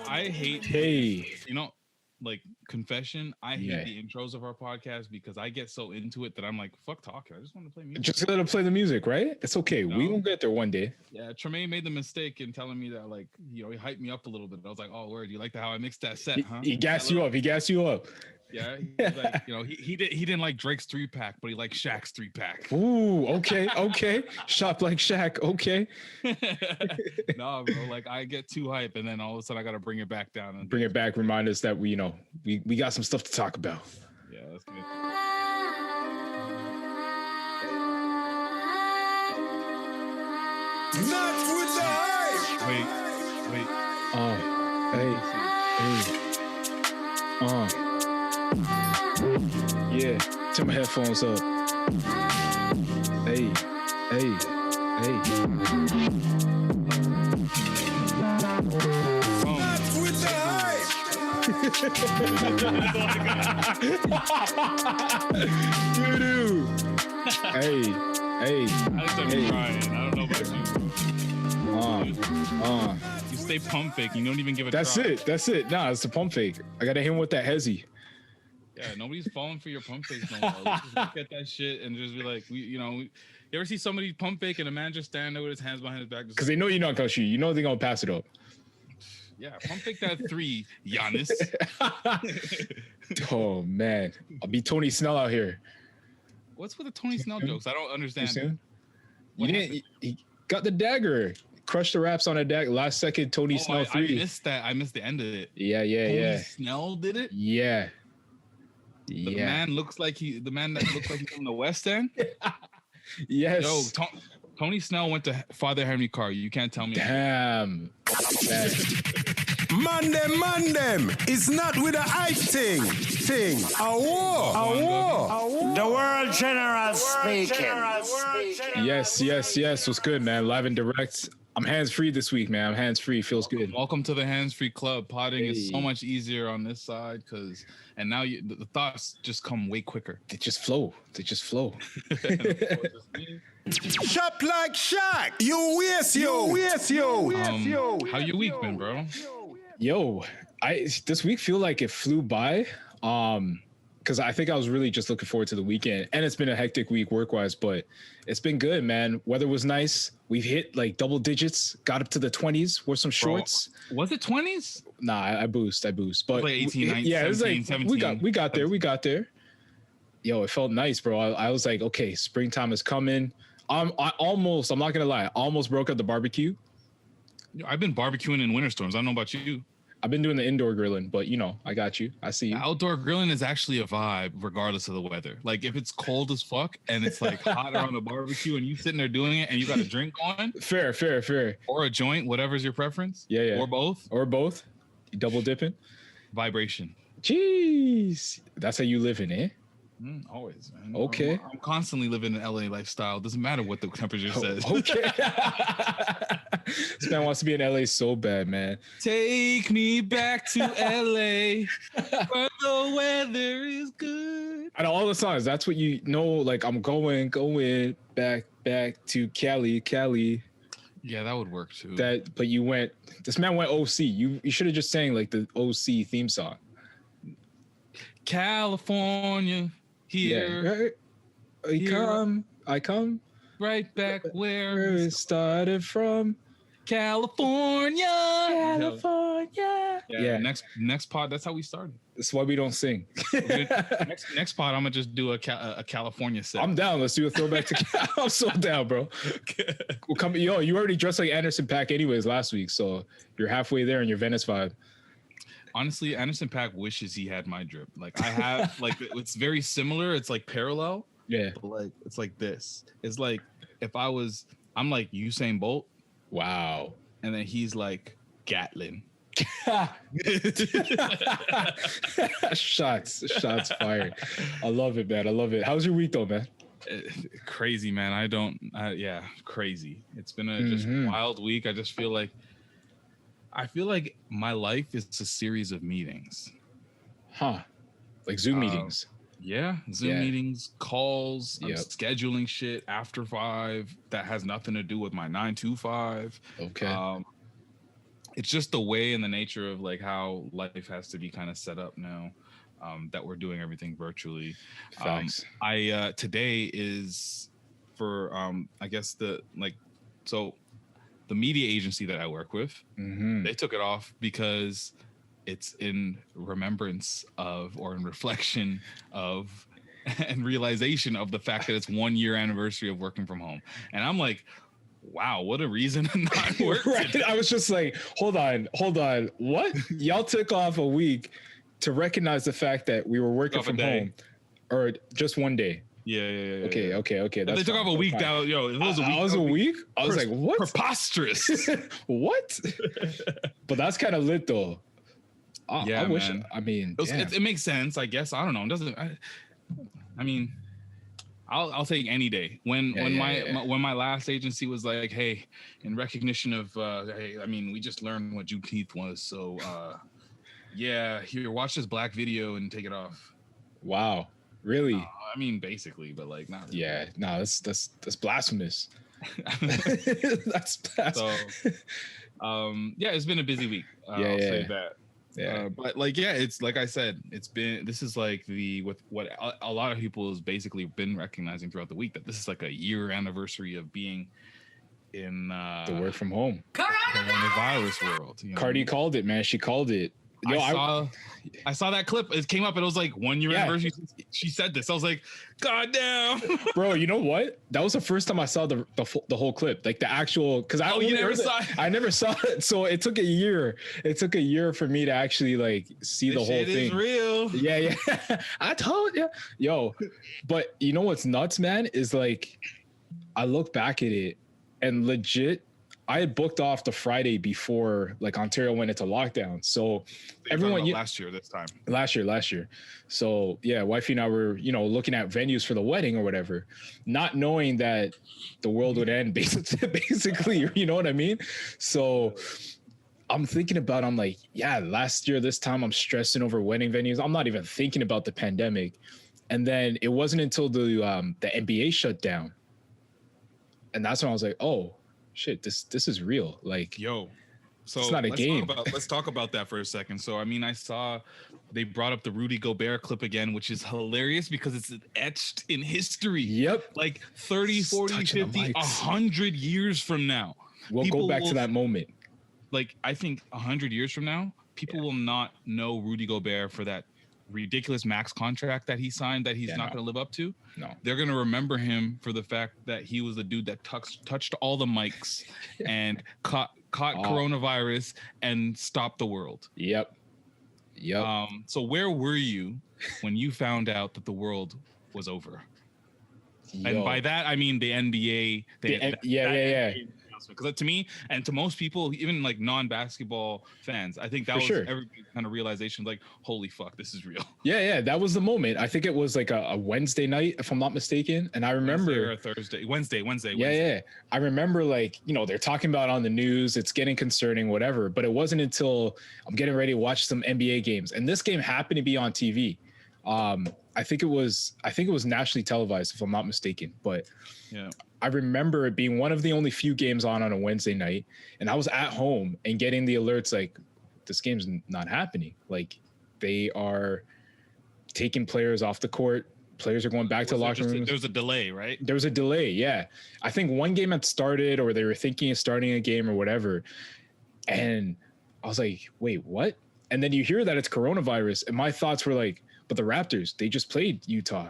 I hate, Hey, like confession. I hate yeah. the intros of our podcast because I get so into it that I'm like, fuck talking. I just want to play music. Just let him play the music, right? It's okay. We will get there one day. Yeah, Tremaine made the mistake in telling me that, like, he hyped me up a little bit. I was like, oh, word, you like how I mixed that set, huh? He gassed you up. He gassed you up. Yeah, he's like, he didn't like Drake's 3-pack, but he liked Shaq's 3-pack. Ooh, okay. Shop like Shaq, okay. No, bro, like I get too hype, and then all of a sudden I gotta bring it back down. And bring it back. Remind us that we got some stuff to talk about. Yeah, that's good. Not with the hype. Wait. Yeah, turn my headphones up. Hey. Not with the hype. Doo-doo. Hey. I'm crying. I don't know about you. You stay pump fake. You don't even give a That's try. it. Nah, it's a pump fake. I gotta hit him with that hezzy. Yeah, nobody's falling for your pump fakes no more. Let's just look at that shit and just be like, you ever see somebody pump fake and a man just stand there with his hands behind his back? Because they know you're not gonna shoot. You know they're gonna pass it up. Yeah, pump fake that 3, Giannis. Oh man, I'll be Tony Snell out here. What's with the Tony Snell jokes? I don't understand. He got the dagger. Crushed the raps on a dagger. Last second, Tony Snell 3. I missed that. I missed the end of it. Yeah. Tony Snell did it? Yeah. The man that looks like he's from the West End? Yes. Yo, Tony Snell went to Father Henry Carr. You can't tell me. Damn. Mandem. It's not with a hype thing. A war. The world general speaking. Yes. What's good, man? Live and direct. I'm hands-free this week, man. I'm hands-free. Feels good. Welcome to the hands-free club. Potting is so much easier on this side and now the thoughts just come way quicker. They just flow. Shop like Shaq. You waste you. How your week been, bro? Yo, this week feel like it flew by. Because I think I was really just looking forward to the weekend, and it's been a hectic week work-wise, but it's been good, man. Weather was nice. We've hit like double digits, got up to the 20s. Wore some shorts. Bro, was it 20s? Nah, I boost. But like 18, 19, yeah, 17, it was like 17. we got there. Yo, it felt nice, bro. I was like, okay, springtime is coming. I'm not gonna lie, I almost broke up the barbecue. I've been barbecuing in winter storms. I don't know about you. I've been doing the indoor grilling, but I got you. I see you. Outdoor grilling is actually a vibe regardless of the weather. Like if it's cold as fuck and it's like hotter on the barbecue and you sitting there doing it and you got a drink on. Fair. Or a joint, whatever's your preference. Yeah. Or both. You double dipping. Vibration. Jeez. That's how you living, eh? Always, man. Okay. I'm constantly living an LA lifestyle. Doesn't matter what the temperature says. Okay. This man wants to be in LA so bad, man. Take me back to LA where the weather is good. Out of all the songs, that's what you know. Like I'm going back to Cali. Yeah, that would work too. But you went. This man went OC. You should have just sang like the OC theme song. California. Here, I come right back where it started from. California. Yeah. Next pod. That's how we started. That's why we don't sing. next pod, I'm gonna just do a California set. I'm down. Let's do a throwback to. I'm so down, bro. We'll come. Yo, you already dressed like Anderson .Paak anyways last week, so you're halfway there in your Venice vibe. Honestly, Anderson .Paak wishes he had my drip. Like I have, like it's very similar. It's like parallel. Yeah. But like it's like this. It's like if I'm like Usain Bolt. Wow. And then he's like Gatlin. Shots fired. I love it, man. I love it. How's your week though, man? Crazy, man. Crazy. It's been a just wild week. I feel like my life is a series of meetings. Huh. Like Zoom meetings. Yeah. Zoom meetings, calls, Yep. I'm scheduling shit after 5 that has nothing to do with my 9 to 5. Okay. it's just the way and the nature of like how life has to be kind of set up now, that we're doing everything virtually. Facts. Today is for I guess so the media agency that I work with, they took it off because it's in remembrance of, or in reflection of, and realization of the fact that it's 1 year anniversary of working from home. And I'm like, wow, what a reason to not work. Right. I was just like, hold on. What? Y'all took off a week to recognize the fact that we were working from home, or just 1 day? Yeah. Okay. They took off a week. That it was a week. I was a week. I was like, what? Preposterous. What? But that's kind of lit though. I wish. Man. I mean, it makes sense, I guess. I don't know. It doesn't. I mean, I'll take any day. When my last agency was like, hey, in recognition of, hey, I mean, we just learned what Juneteenth was, so here, watch this black video and take it off. Wow, really? I mean, basically, but like not really. Yeah, no, that's blasphemous. That's blasphemous. So, it's been a busy week. I'll say that. Yeah, but like, it's like I said, this is like with what a lot of people has basically been recognizing throughout the week, that this is like a year anniversary of being in the work from home coronavirus world. Cardi called it, man. She called it. Yo, I saw that clip. It came up and it was like 1 year anniversary. She said this. I was like, God damn. Bro, you know what? That was the first time I saw the whole clip, like the actual, because I never saw it. So it took a year. It took a year for me to actually like see the whole thing. Is real. Yeah. I told you. Yo, but you know what's nuts, man, is like I look back at it and legit, I had booked off the Friday before like Ontario went into lockdown. So everyone last year. So yeah, wifey and I were, looking at venues for the wedding or whatever, not knowing that the world would end basically, you know what I mean? So I'm thinking about, I'm like, yeah, last year, this time I'm stressing over wedding venues. I'm not even thinking about the pandemic. And then it wasn't until the NBA shut down. And that's when I was like, oh, shit, this is real. Like, so it's not a game. Let's talk about that for a second. So, I mean, I saw they brought up the Rudy Gobert clip again, which is hilarious because it's etched in history. Yep. Like 30, 40, 50, 100 years from now. We'll go back to that moment. Like, I think 100 years from now, people will not know Rudy Gobert for that ridiculous max contract that he signed that he's not going to live up to. No, they're going to remember him for the fact that he was the dude that touched all the mics and caught coronavirus and stopped the world. Yep. So where were you when you found out that the world was over? And by that I mean the NBA. Because to me and to most people, even like non-basketball fans, I think that was every kind of realization, like, holy fuck, this is real. Yeah, that was the moment. I think it was like a Wednesday night, if I'm not mistaken. And I remember Wednesday. Yeah. I remember like, they're talking about it on the news, it's getting concerning, whatever. But it wasn't until I'm getting ready to watch some NBA games. And this game happened to be on TV. I think it was nationally televised, if I'm not mistaken. But yeah, I remember it being one of the only few games on a Wednesday night, and I was at home and getting the alerts like, this game's not happening. Like, they are taking players off the court. Players are going back to the locker rooms. There was a delay, right? There was a delay, yeah. I think one game had started, or they were thinking of starting a game or whatever. And I was like, wait, what? And then you hear that it's coronavirus, and my thoughts were like, but the Raptors, they just played Utah.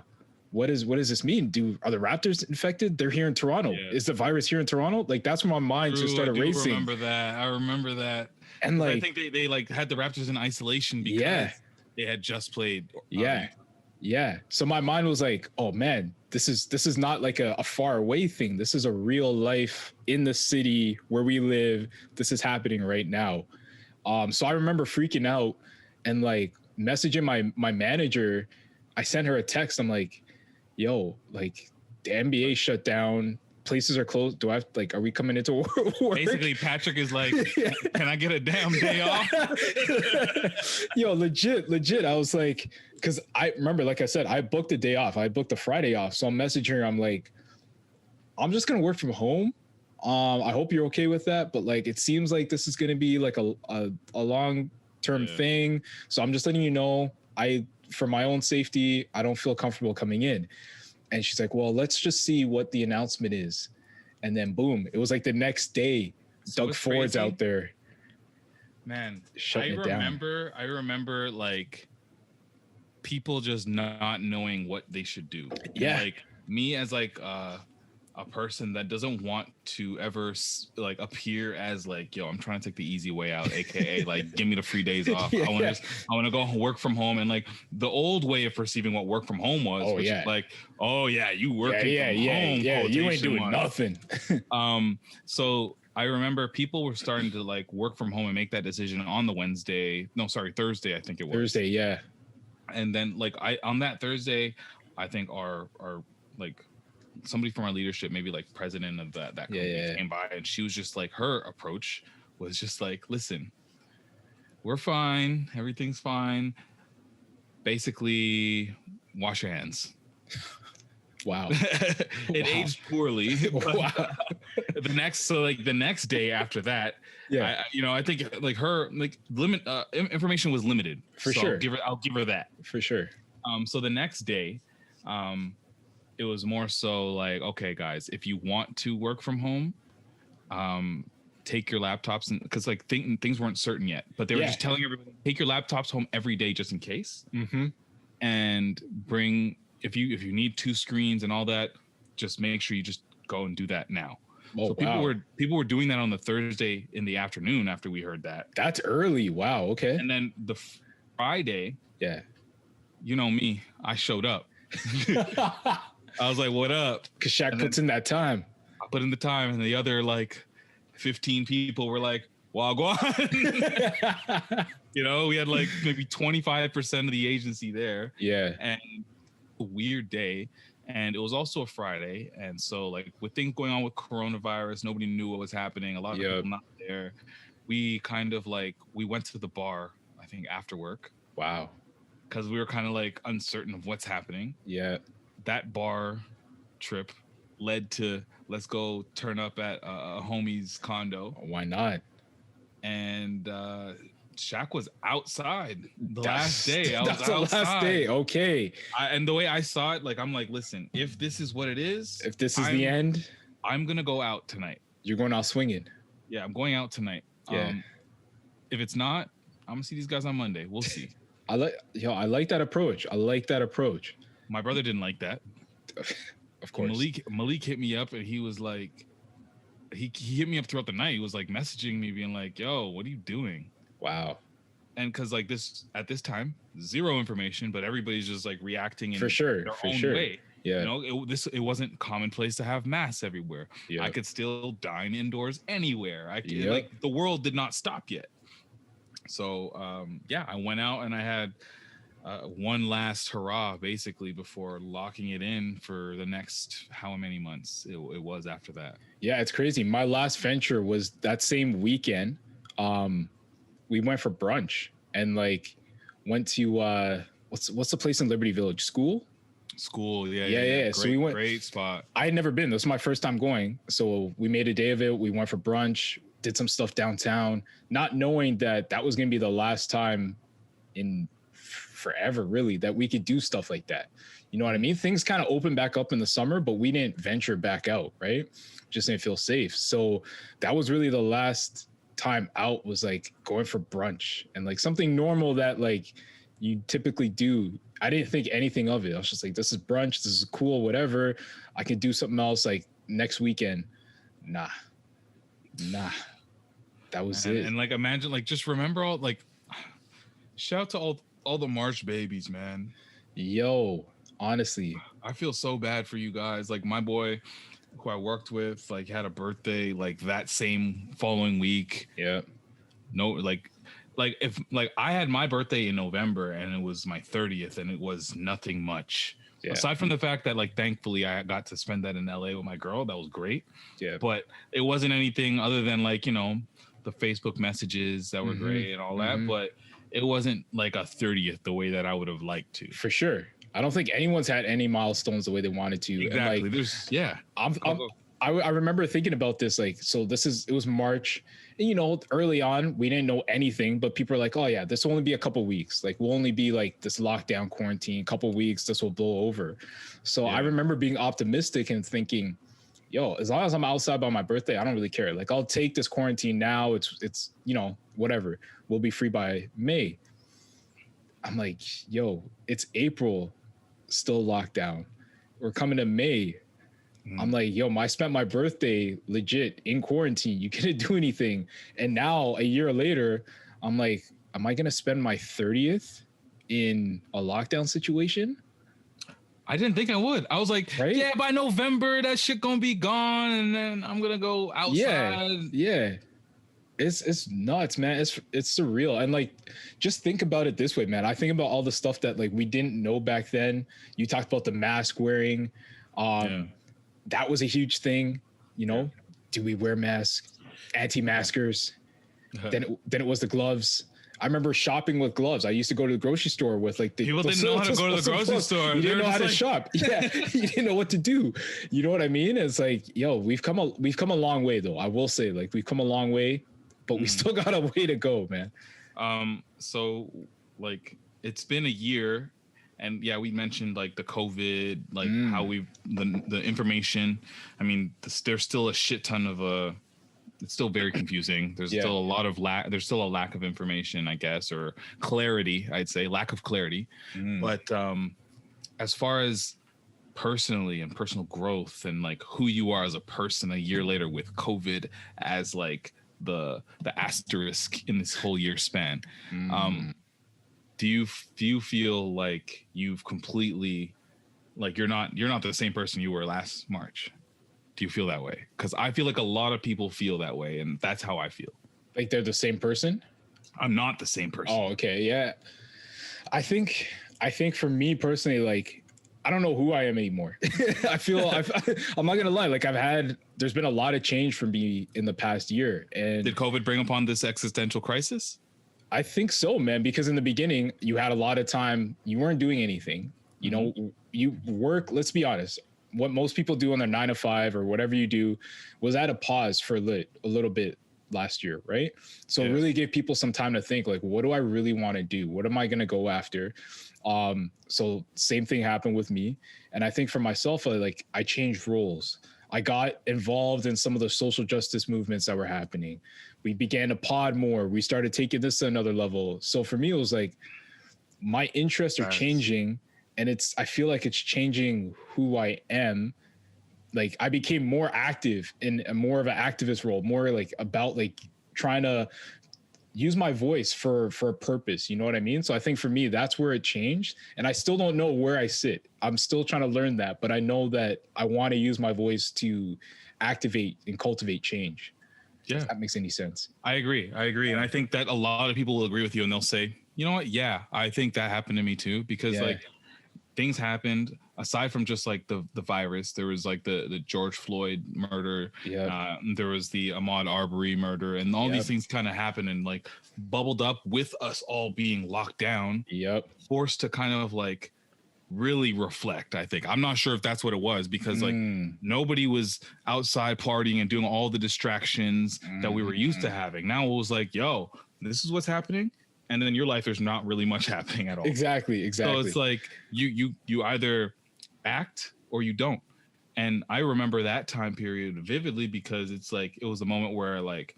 What does this mean? Are the Raptors infected? They're here in Toronto. Yeah. Is the virus here in Toronto? Like, that's when my mind just started racing. I remember that. And like, I think they like had the Raptors in isolation because they had just played. Yeah. So my mind was like, oh man, this is not like a far away thing. This is a real life in the city where we live. This is happening right now. So I remember freaking out and like messaging my manager. I sent her a text. I'm like, yo, like the NBA shut down, places are closed. Do I have, like, are we coming into work? Basically, Patrick is like, can I get a damn day off? Yo, legit. I was like, because I remember, like I said, I booked a day off. I booked a Friday off. So I'm messaging her. I'm like, I'm just going to work from home. I hope you're okay with that, but like it seems like this is going to be like a long-term thing. So I'm just letting you know, for my own safety, I don't feel comfortable coming in. And she's like, well, let's just see what the announcement is. And then boom, it was like the next day, So Doug Ford's out there. Man, shutting it down. I remember like people just not knowing what they should do. Yeah. And, like me as like a person that doesn't want to ever like appear as like, yo, I'm trying to take the easy way out, aka like give me the free days off. I want to go work from home, and like the old way of perceiving what work from home was, which is like, oh yeah, you working from home, you ain't doing nothing. So I remember people were starting to like work from home and make that decision on the Thursday, I think it was. Thursday, yeah. And then like on that Thursday, I think our like somebody from our leadership, maybe like president of that company came by, and she was just like, her approach was just like, listen, we're fine, everything's fine. Basically, wash your hands. Wow. It aged poorly. Wow. The next day after that, I think like her like information was limited. For sure. I'll give her that. For sure. So the next day, it was more so like, okay, guys, if you want to work from home, take your laptops, and because like things weren't certain yet, but they were just telling everybody, take your laptops home every day just in case, and bring if you need 2 screens and all that, just make sure you just go and do that now. So people were doing that on the Thursday in the afternoon after we heard that. That's early. Wow. Okay. And then the Friday, you know me, I showed up. I was like, what up? Because Shaq puts in that time. I put in the time, and the other like 15 people were like, wagwan. We had like maybe 25% of the agency there. Yeah. And a weird day. And it was also a Friday. And so like with things going on with coronavirus, nobody knew what was happening. A lot of people not there. We kind of like, we went to the bar, I think after work. Wow. Because we were kind of like uncertain of what's happening. Yeah. That bar trip led to let's go turn up at a homie's condo. Why not? And Shaq was outside the last day. That's the last day. Okay. And the way I saw it, like I'm like, listen, if this is what it is, if this is the end, I'm gonna go out tonight. You're going out swinging. Yeah, I'm going out tonight. Yeah. If it's not, I'm gonna see these guys on Monday. We'll see. I like that approach. My brother didn't like that. Of course. Malik hit me up, and he was like, he hit me up throughout the night. He was like messaging me, being like, "Yo, what are you doing?" Wow. And because like this at this time, zero information, but everybody's just like reacting in their own way. Yeah. It wasn't commonplace to have masks everywhere. I could still dine indoors anywhere. Like the world did not stop yet. So I went out and I had one last hurrah basically before locking it in for the next how many months it was after that. Yeah, it's crazy. My last venture was that same weekend. We went for brunch and like went to what's the place in Liberty Village? School. Yeah. So we went. Great spot. I had never been. This was my first time going. So we made a day of it. We went for brunch, did some stuff downtown, not knowing that was going to be the last time in forever, really, that we could do stuff like that. You know what I mean? Things kind of opened back up in the summer, but we didn't venture back out, right? Just didn't feel safe. So that was really the last time out, was like going for brunch and like something normal that like you typically do. I didn't think anything of it. I was just like, this is brunch. This is cool, whatever. I could do something else like next weekend. Nah. That was it. And like, imagine, like, just remember all, like, shout out to all the March babies, man. Yo, honestly, I feel so bad for you guys. Like my boy who I worked with, like had a birthday like that same following week. Yeah. No, like if like I had my birthday in November and it was my 30th and it was nothing much. Yeah. Aside from the fact that like thankfully I got to spend that in LA with my girl, that was great. Yeah. But it wasn't anything other than like, you know, the Facebook messages that were great and all that, but it wasn't like a 30th the way that I would have liked to. For sure. I don't think anyone's had any milestones the way they wanted to. Exactly. And like, There's I remember thinking about this, like, so it was March, and early on we didn't know anything, but people are like, oh yeah, this will only be a couple weeks, like we'll only be like this lockdown quarantine, couple weeks, this will blow over. So I remember being optimistic and thinking, yo, as long as I'm outside by my birthday, I don't really care. Like, I'll take this quarantine now. It's whatever. We'll be free by May. I'm like, yo, it's April, still locked down. We're coming to May. I'm like, yo, I spent my birthday legit in quarantine. You couldn't do anything. And now a year later, I'm like, am I going to spend my 30th in a lockdown situation? I didn't think I would. I was like, right? Yeah, by November, that shit going to be gone. And then I'm going to go outside. Yeah. It's nuts, man. It's surreal. And like, just think about it this way, man. I think about all the stuff that like we didn't know back then. You talked about the mask wearing. That was a huge thing, Do we wear masks? Anti-maskers. Then it was the gloves. I remember shopping with gloves. I used to go to the grocery store with like people didn't know how to go to the grocery store. You didn't know how to shop. Yeah, you didn't know what to do. You know what I mean? It's like, yo, we've come a long way though. I will say, like, we've come a long way, but we still got a way to go, man. So like it's been a year. And yeah, we mentioned like the COVID, like how the information. I mean, there's still a shit ton of it's still very confusing. There's still a lot of there's still a lack of information, I guess, or clarity. I'd say lack of clarity. But as far as personally and personal growth and like who you are as a person a year later with COVID as like the asterisk in this whole year span. Do you feel like you've completely, like you're not the same person you were last March? Do you feel that way? Because I feel like a lot of people feel that way, and that's how I feel. Like they're the same person? I'm not the same person. Oh, okay, yeah. I think for me personally, like, I don't know who I am anymore. I feel I'm not gonna lie. Like there's been a lot of change for me in the past year. And did COVID bring upon this existential crisis? I think so, man, because in the beginning you had a lot of time, you weren't doing anything, you work. Let's be honest. What most people do on their 9 to 5 or whatever you do was at a pause for a little bit last year. Right. So it really gave people some time to think like, what do I really want to do? What am I going to go after? So same thing happened with me. And I think for myself, like I changed roles. I got involved in some of the social justice movements that were happening. We began to pod more. We started taking this to another level. So for me, it was like my interests are changing, and I feel like it's changing who I am. Like I became more active in more of an activist role, more like about like trying to use my voice for a purpose. You know what I mean? So I think for me, that's where it changed. And I still don't know where I sit. I'm still trying to learn that, but I know that I want to use my voice to activate and cultivate change. Yeah. If that makes any sense. I agree. And I think that a lot of people will agree with you and they'll say, you know what? Yeah, I think that happened to me too, because like things happened aside from just like the virus. There was like the George Floyd murder. Yeah. There was the Ahmaud Arbery murder, and all these things kind of happened and like bubbled up with us all being locked down. Yep. Forced to kind of like really reflect. I think I'm not sure if that's what it was, because like nobody was outside partying and doing all the distractions that we were used to having. Now it was like, yo, this is what's happening. And then in your life, there's not really much happening at all. Exactly. So it's like you either act or you don't. And I remember that time period vividly, because it's like it was a moment where like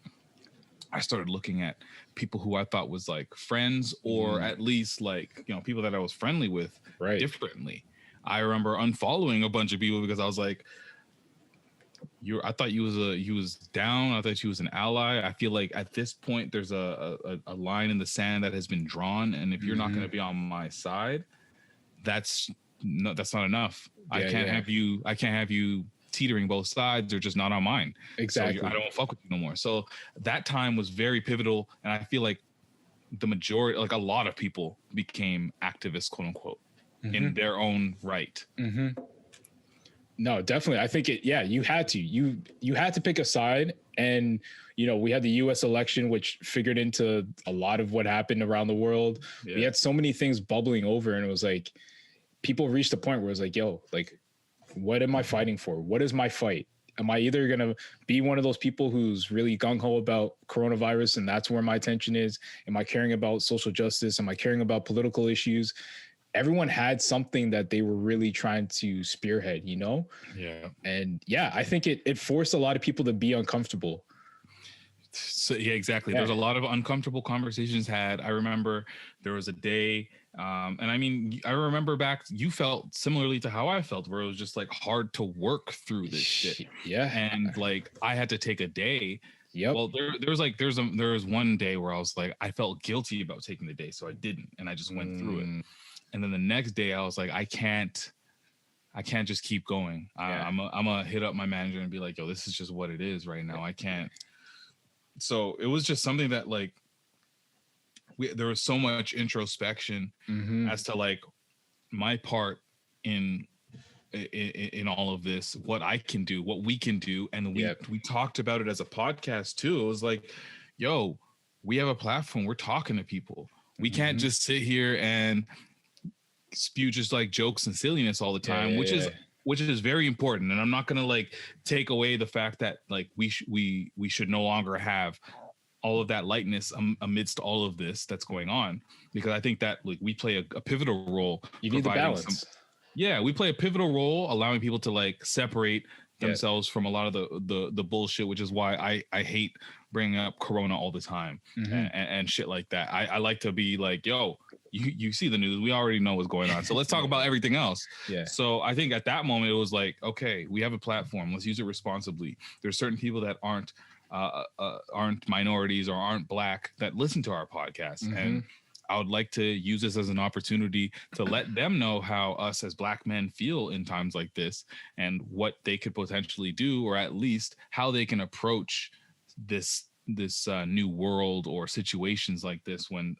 I started looking at people who I thought was like friends, or at least like, people that I was friendly with differently. I remember unfollowing a bunch of people because I was like, I thought you was down. I thought you was an ally. I feel like at this point there's a line in the sand that has been drawn, and if you're not going to be on my side, that's not enough. I can't have you teetering both sides or just not on mine. Exactly. So I don't fuck with you no more. So that time was very pivotal, and I feel like the majority, like a lot of people, became activists, quote unquote, in their own right. No, definitely. I think you had to pick a side. And, we had the US election, which figured into a lot of what happened around the world. Yeah. We had so many things bubbling over, and it was like, people reached a point where it was like, yo, like, what am I fighting for? What is my fight? Am I either going to be one of those people who's really gung-ho about coronavirus and that's where my attention is? Am I caring about social justice? Am I caring about political issues? Everyone had something that they were really trying to spearhead, you know? Yeah. And yeah, I think it forced a lot of people to be uncomfortable. So yeah, exactly. Yeah. There's a lot of uncomfortable conversations had. I remember there was a day, and I mean, I remember back, you felt similarly to how I felt, where it was just like hard to work through this shit. Yeah. And like I had to take a day. Yep. Well, there was one day where I was like, I felt guilty about taking the day, so I didn't, and I just went through it. And then the next day, I was like, I can't just keep going. Yeah. I'm gonna hit up my manager and be like, yo, this is just what it is right now. I can't. So it was just something that like there was so much introspection as to like my part in all of this, what I can do, what we can do. And we talked about it as a podcast too. It was like, yo, we have a platform. We're talking to people. We can't just sit here and spew just like jokes and silliness all the time, which is very important. And I'm not going to like take away the fact that like we should no longer have all of that lightness amidst all of this that's going on, because I think that like we play a pivotal role. You need the balance. We play a pivotal role, allowing people to like separate themselves from a lot of the bullshit, which is why I hate bringing up Corona all the time and shit like that. I like to be like, yo, you see the news, we already know what's going on, so let's talk about everything else. So I think at that moment it was like, okay, we have a platform, let's use it responsibly. There's certain people that aren't minorities or aren't Black that listen to our podcast, and I would like to use this as an opportunity to let them know how us as Black men feel in times like this, and what they could potentially do, or at least how they can approach this new world or situations like this when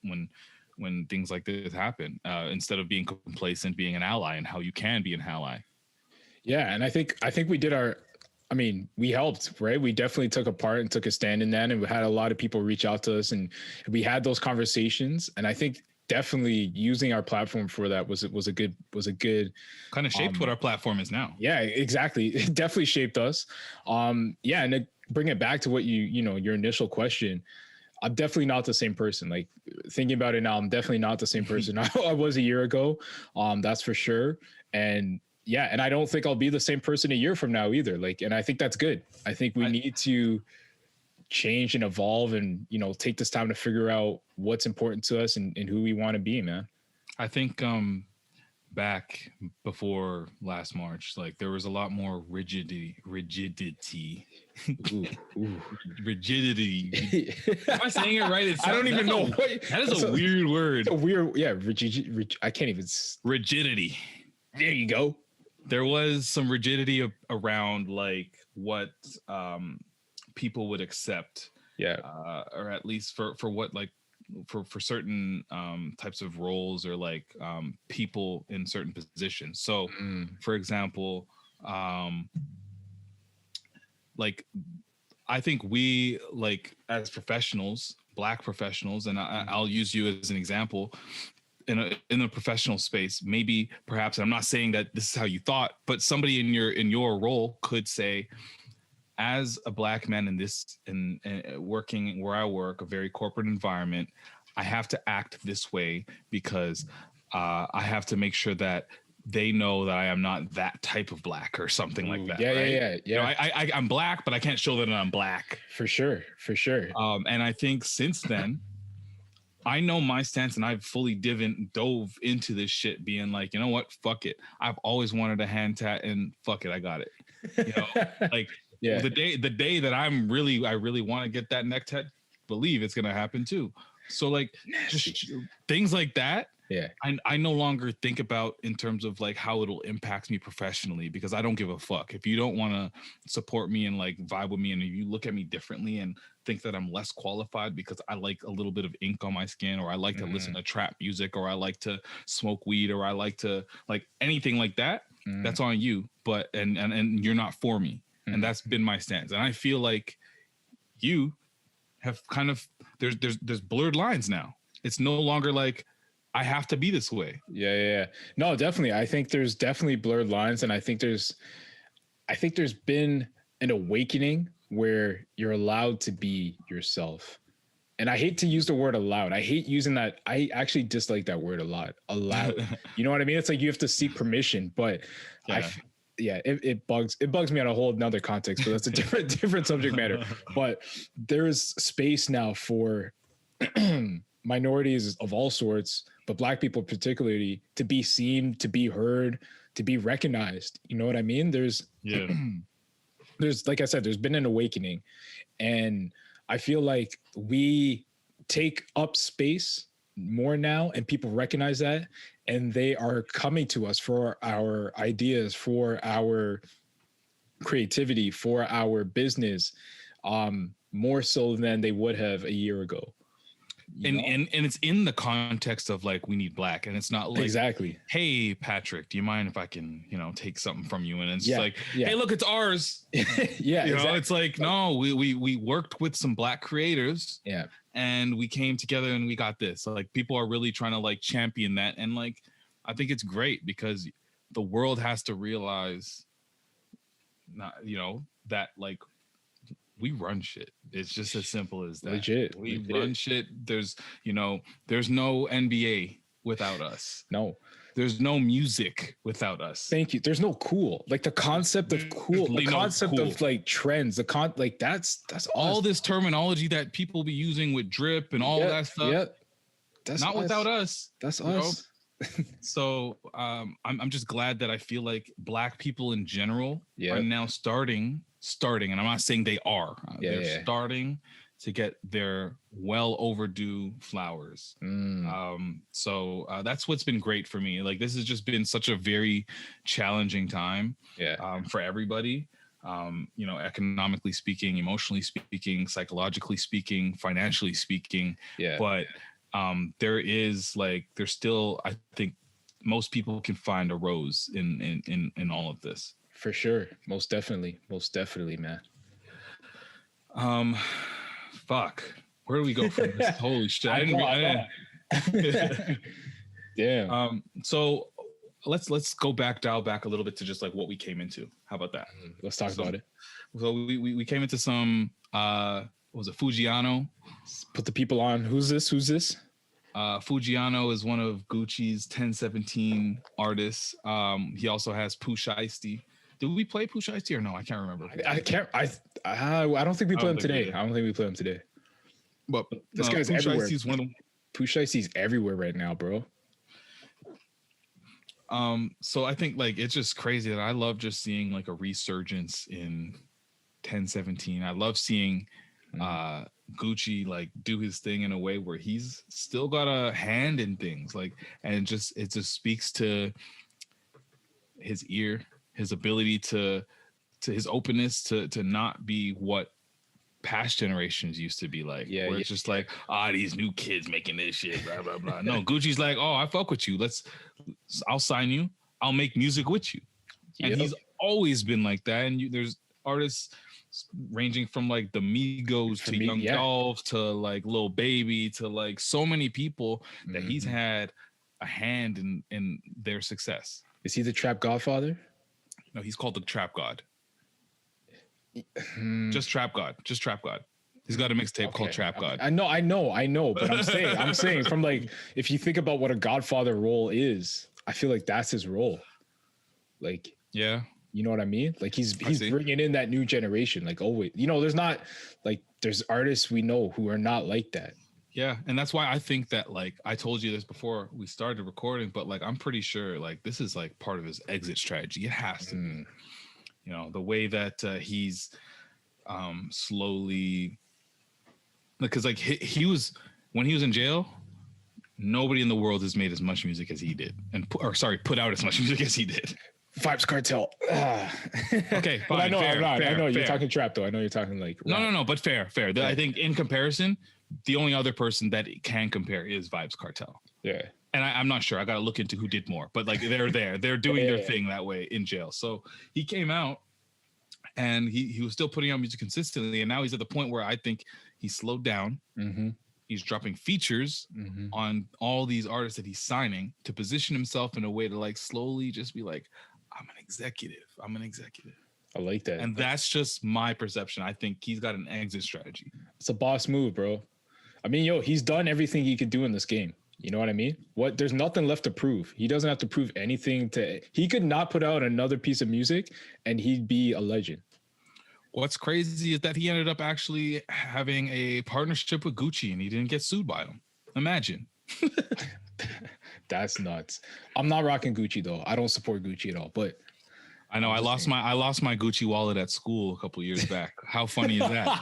things like this happen, instead of being complacent, being an ally, and how you can be an ally. Yeah, and I think we did we helped, right? We definitely took a part and took a stand in that, and we had a lot of people reach out to us, and we had those conversations. And I think definitely using our platform for that was a good kind of shaped what our platform is now. Yeah, exactly. It definitely shaped us. And to bring it back to what your initial question, I'm definitely not the same person. Like, thinking about it now, I'm definitely not the same person I was a year ago. That's for sure. And yeah, and I don't think I'll be the same person a year from now either. Like, and I think that's good. I think we need to change and evolve, and take this time to figure out what's important to us and who we want to be, man. I think back before last March, like there was a lot more rigidity. Ooh. Rigidity. Am I saying it right? I don't even know. That is a weird word. A weird, yeah. I can't even. Rigidity. There you go. There was some rigidity around like what people would accept. Yeah. Or at least for what like for certain types of roles, or like people in certain positions. So for example, like I think we, like, as professionals, Black professionals, and I'll use you as an example, in a professional space, maybe perhaps, I'm not saying that this is how you thought, but somebody in your role could say, as a Black man in working where I work, a very corporate environment, I have to act this way because I have to make sure that they know that I am not that type of Black or something like that. Yeah. You know, I'm Black, but I can't show that I'm Black. For sure. And I think since then, I know my stance, and I've fully dove into this shit, being like, you know what, fuck it. I've always wanted a hand tat, and fuck it, I got it. You know, like the day that I really want to get that neck tat, believe it's gonna happen too. So like just things like that. Yeah, I no longer think about in terms of like how it'll impact me professionally, because I don't give a fuck. If you don't want to support me and like vibe with me, and if you look at me differently and think that I'm less qualified because I like a little bit of ink on my skin, or I like to listen to trap music, or I like to smoke weed, or I like to like anything like that, that's on you. But and you're not for me. And that's been my stance. And I feel like you have kind of there's blurred lines now. It's no longer like I have to be this way. Yeah. No, definitely. I think there's definitely blurred lines, and I think there's been an awakening where you're allowed to be yourself. And I hate to use the word allowed. I hate using that. I actually dislike that word a lot. Allowed. You know what I mean? It's like you have to seek permission, but it bugs me on a whole nother context, but that's a different subject matter. But there's space now for minorities of all sorts, but Black people particularly, to be seen, to be heard, to be recognized. You know what I mean? There's like I said, there's been an awakening, and I feel like we take up space more now, and people recognize that, and they are coming to us for our ideas, for our creativity, for our business, more so than they would have a year ago. And it's in the context of like, we need Black, and it's not like, exactly, hey Patrick, do you mind if I can, take something from you? And it's just like, hey, look, it's ours. It's like, no, we worked with some Black creators, and we came together and we got this. So like, people are really trying to like champion that, and like, I think it's great because the world has to realize, that like, we run shit. It's just as simple as that. Legit. We run shit. There's no NBA without us. No. There's no music without us. Thank you. There's no cool. Like the concept of cool, the concept of like trends, like that's all this terminology that people be using with drip and all that stuff. Yep. That's not us. Without us. That's us. So I'm just glad that I feel like Black people in general are now starting, and I'm not saying they are. They're starting to get their well overdue flowers. So that's what's been great for me. Like, this has just been such a very challenging time for everybody. Economically speaking, emotionally speaking, psychologically speaking, financially speaking. But there's still, I think most people can find a rose in all of this. For sure. Most definitely, man. Fuck. Where do we go from this? Holy shit. I didn't. Damn. So let's dial back a little bit to just like what we came into. How about that? Let's talk about it. So we came into some what was it, Fujiano? Put the people on. Who's this? Fujiano is one of Gucci's 1017 artists. He also has Pooh Shiesty. Did we play Pooh Shiesty or no? I can't remember. I don't think we played him today. I don't think we played him today. But this guy's Pooh everywhere. Shiesty's one of them. Pooh Shiesty's everywhere right now, bro. So I think like it's just crazy that I love just seeing like a resurgence in 1017. I love seeing Gucci like do his thing in a way where he's still got a hand in things, like, and it just speaks to his ear, his ability to his openness to not be what past generations used to be like, where it's just like, these new kids making this shit, blah blah blah. No, Gucci's like, I fuck with you, I'll sign you, I'll make music with you. And he's always been like that. And there's artists ranging from like the Migos to Young Dolph to like Lil Baby to like so many people that he's had a hand in their success. Is he the Trap Godfather? No, he's called the Trap God. Just Trap God. He's got a mixtape called Trap God. I know, but I'm saying from like, if you think about what a Godfather role is, I feel like that's his role. Like, yeah. You know what I mean? Like he's bringing in that new generation. Like, always, there's artists we know who are not like that. Yeah, and that's why I think that, like, I told you this before we started recording, but like I'm pretty sure like this is like part of his exit strategy. It has to be. The way that he's slowly, because like he was, when he was in jail, nobody in the world has made as much music as he did, put out as much music as he did. Vibes Cartel. Okay, fine. I know, fair, I know fair. you're talking trap though. I know you're talking like rap. No, but fair. Yeah. I think in comparison, the only other person that can compare is Vibes Cartel. Yeah. And I'm not sure. I got to look into who did more, but like they're there. They're doing their thing that way in jail. So he came out and he was still putting out music consistently. And now he's at the point where I think he slowed down. Mm-hmm. He's dropping features on all these artists that he's signing to position himself in a way to like slowly just be like, I'm an executive. I like that. And that's just my perception. I think he's got an exit strategy. It's a boss move, bro. I mean, yo, he's done everything he could do in this game. You know what I mean? There's nothing left to prove. He doesn't have to prove anything he could not put out another piece of music and he'd be a legend. What's crazy is that he ended up actually having a partnership with Gucci and he didn't get sued by him. Imagine. That's nuts. I'm not rocking Gucci though. I don't support Gucci at all, but I know I lost my Gucci wallet at school a couple years back. How funny is that?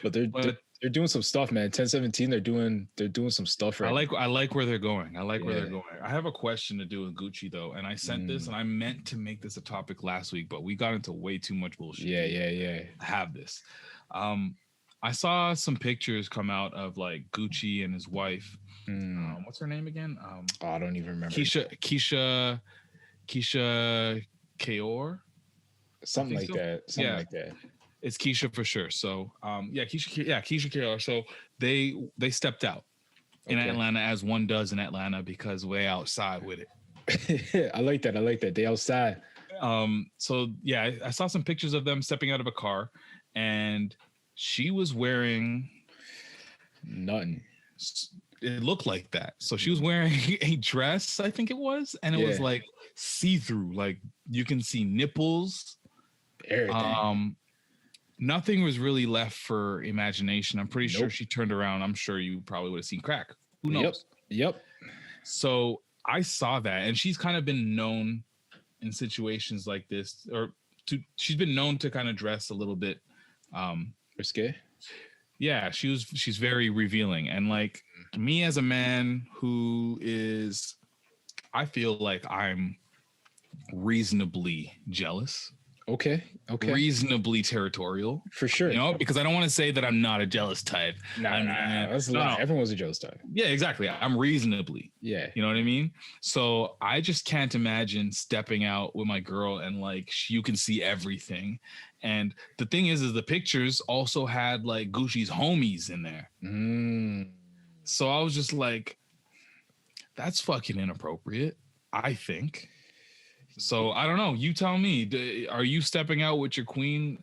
But they're doing some stuff, man. 1017, they're doing some stuff right. I like where they're going. Where they're going. I have a question to do with Gucci though, and I sent this, and I meant to make this a topic last week, but we got into way too much bullshit. Yeah. Have this. I saw some pictures come out of like Gucci and his wife. What's her name again? I don't even remember. Keisha Kaur. Something like that. Something like that. It's Keisha for sure. So Keisha Kaur. So they stepped out in Atlanta as one does in Atlanta because way outside with it. I like that. They outside. So yeah, I saw some pictures of them stepping out of a car and she was wearing nothing. It looked like that. So she was wearing a dress, I think it was, and it was like see-through. Like you can see nipples. Everything. Nothing was really left for imagination. I'm pretty sure she turned around. I'm sure you probably would have seen crack. Who knows? Yep. So I saw that, and she's kind of been known in situations like this, she's been known to kind of dress a little bit risque. Yeah, she's very revealing, and like me as a man who is, I feel like I'm reasonably jealous. Okay. Reasonably territorial. For sure. You know, because I don't want to say that I'm not a jealous type. Nah. That's a lie. Everyone's a jealous type. Yeah, exactly. I'm reasonably. Yeah. You know what I mean? So I just can't imagine stepping out with my girl and like you can see everything. And the thing is the pictures also had like Gucci's homies in there. So I was just like, that's fucking inappropriate, I think. So I don't know. You tell me. Are you stepping out with your queen,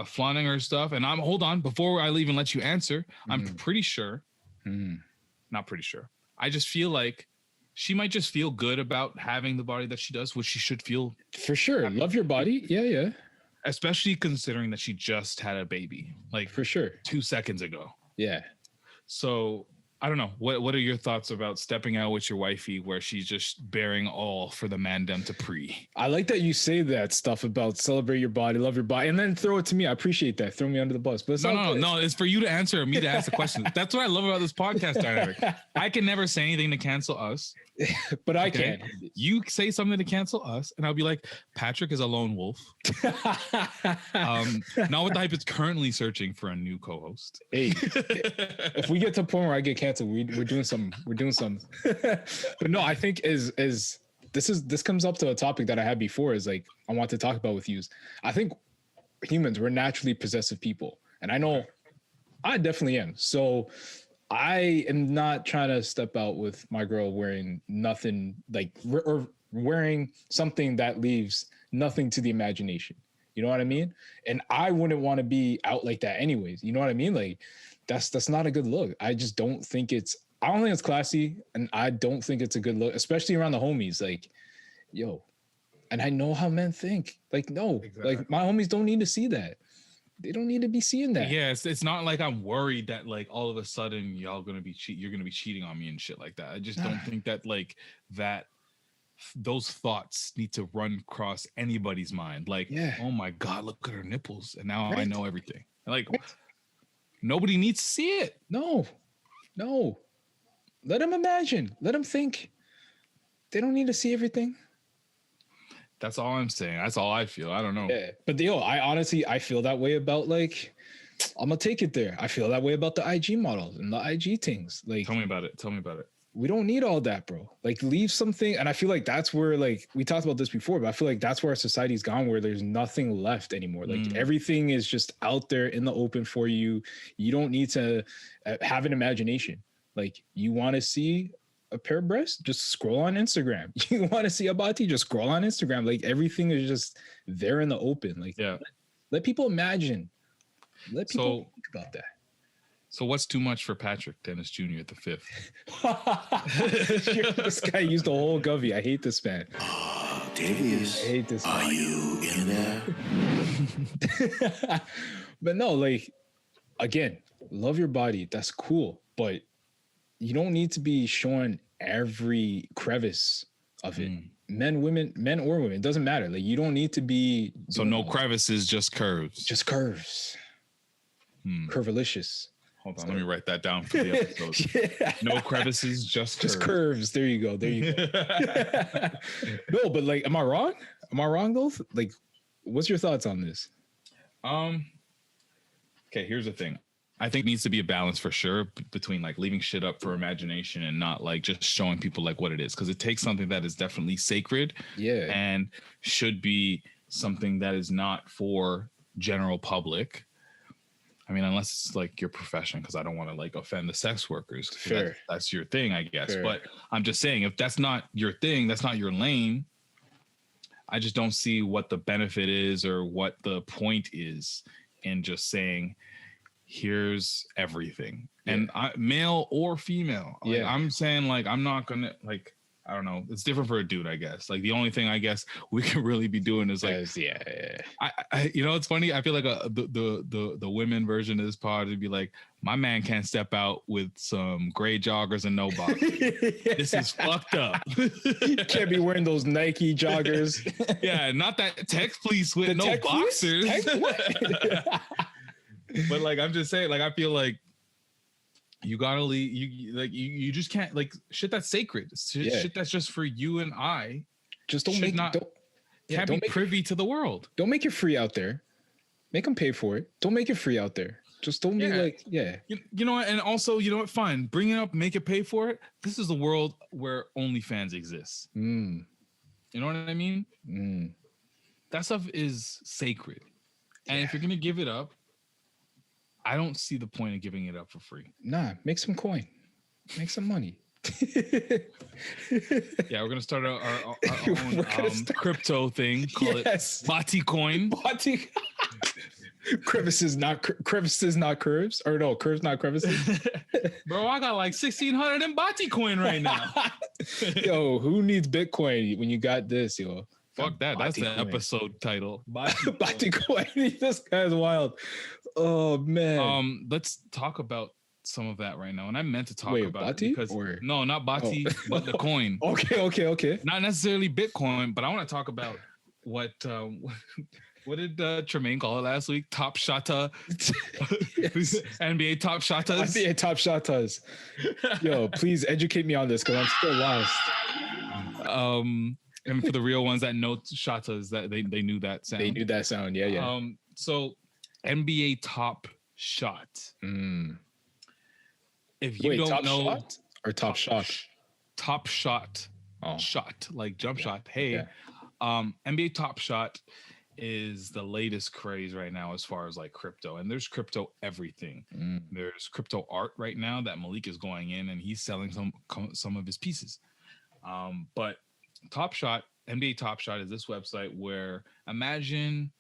flaunting her stuff? And hold on before I leave and let you answer. I'm pretty sure. Not pretty sure. I just feel like she might just feel good about having the body that she does, which she should feel for sure. Love your body, yeah. Especially considering that she just had a baby, like for sure 2 seconds ago. Yeah. So I don't know. What are your thoughts about stepping out with your wifey where she's just bearing all for the mandem to pre? I like that you say that stuff about celebrate your body, love your body, and then throw it to me. I appreciate that. Throw me under the bus. But no. It's for you to answer and me to ask the question. That's what I love about this podcast dynamic. I can never say anything to cancel us. But I can. You say something to cancel us, and I'll be like, Patrick is a lone wolf. Not with the hype. It's currently searching for a new co-host. Hey, if we get to a point where I get canceled, we're doing something. But no, I think this comes up to a topic that I had before. Is like I want to talk about with you. I think humans, we're naturally possessive people, and I know I definitely am. So I am not trying to step out with my girl wearing nothing or wearing something that leaves nothing to the imagination. You know what I mean? And I wouldn't want to be out like that anyways. You know what I mean? Like that's not a good look. I don't think it's classy, and I don't think it's a good look, especially around the homies. Like, yo, and I know how men think. Like, no, like my homies don't need to see that. They don't need to be seeing that. Yeah, it's not like I'm worried that like all of a sudden you're gonna be cheating on me and shit like that. I just don't think that like those thoughts need to run across anybody's mind. Like, oh my God, look at her nipples, and now I know everything. Like, nobody needs to see it. No. Let them imagine. Let them think. They don't need to see everything. That's all I'm saying. That's all I feel. I don't know. Yeah, but I feel that way about like, I'm gonna take it there. I feel that way about the IG models and the IG things. Like, tell me about it. We don't need all that, bro. Like, leave something. And I feel like that's where, like, we talked about this before, but I feel like that's where our society's gone, where there's nothing left anymore. Like, everything is just out there in the open for you. You don't need to have an imagination. Like, you want to see a pair of breasts, just scroll on Instagram. You want to see a body, just scroll on Instagram. Like everything is just there in the open. Like let people imagine. Let people think about that. So what's too much for Patrick Dennis Jr. at the 5th? This guy used a whole govy. I hate this man. Davies, I hate this man. are you in there? But no, like, again, love your body. That's cool. But you don't need to be showing every crevice of it. Men or women, it doesn't matter. Like, you don't need to be. So no crevices, just curves. Just curves. Curvilicious. Hold on, let me write that down for the episode. No crevices, just curves. There you go. No, but like, am I wrong? Am I wrong though? Like, what's your thoughts on this? Okay, here's the thing. I think it needs to be a balance for sure between like leaving shit up for imagination and not like just showing people like what it is, because it takes something that is definitely sacred, and should be something that is not for general public. I mean, unless it's like your profession, because I don't want to like offend the sex workers. Fair. That's your thing, I guess. Fair. But I'm just saying, if that's not your thing, that's not your lane, I just don't see what the benefit is or what the point is in just saying, here's everything. And male or female. Like, I'm saying, like, I'm not going to, like, I don't know. It's different for a dude, I guess. Like, the only thing I guess we can really be doing is like, I you know, it's funny. I feel like the women version of this pod would be like, my man can't step out with some gray joggers and no boxers. This is fucked up. You can't be wearing those Nike joggers. Not that tech fleece with no boxers. But like, I'm just saying, like, I feel like you gotta leave. You just can't, like, shit that's sacred. Shit that's just for you and I. Just don't be privy to the world. Don't make it free out there. Make them pay for it. Don't make it free out there. Just don't be like, You know what? And also, you know what? Fine. Bring it up. Make it pay for it. This is the world where OnlyFans exists. You know what I mean? That stuff is sacred. And if you're gonna give it up, I don't see the point of giving it up for free. Nah, make some coin. Make some money. We're gonna start our own crypto thing. Call it Bati Coin. Bati. Crevices, not curves. Or no, curves, not crevices. Bro, I got like 1,600 in Bati Coin right now. Yo, who needs Bitcoin when you got this, yo? Fuck that. That's the episode title. Bati Coin. This guy's wild. Oh man. Let's talk about some of that right now. And I meant to talk about Bati? it because no, not Bati, but the coin. Okay. Not necessarily Bitcoin, but I want to talk about what did Tremaine call it last week? Top Shotta. NBA Top Shottas. NBA Top Shottas. Yo, please educate me on this because I'm still lost. And for the real ones that know Shottas, that they knew that sound. They knew that sound, yeah. So NBA Top Shot. If you don't know, shot or top shot? Top Shot. Shot, like jump shot. Hey, NBA Top Shot is the latest craze right now as far as like crypto, and there's crypto everything. There's crypto art right now that Malik is going in and he's selling some of his pieces. But Top Shot, NBA Top Shot is this website where imagine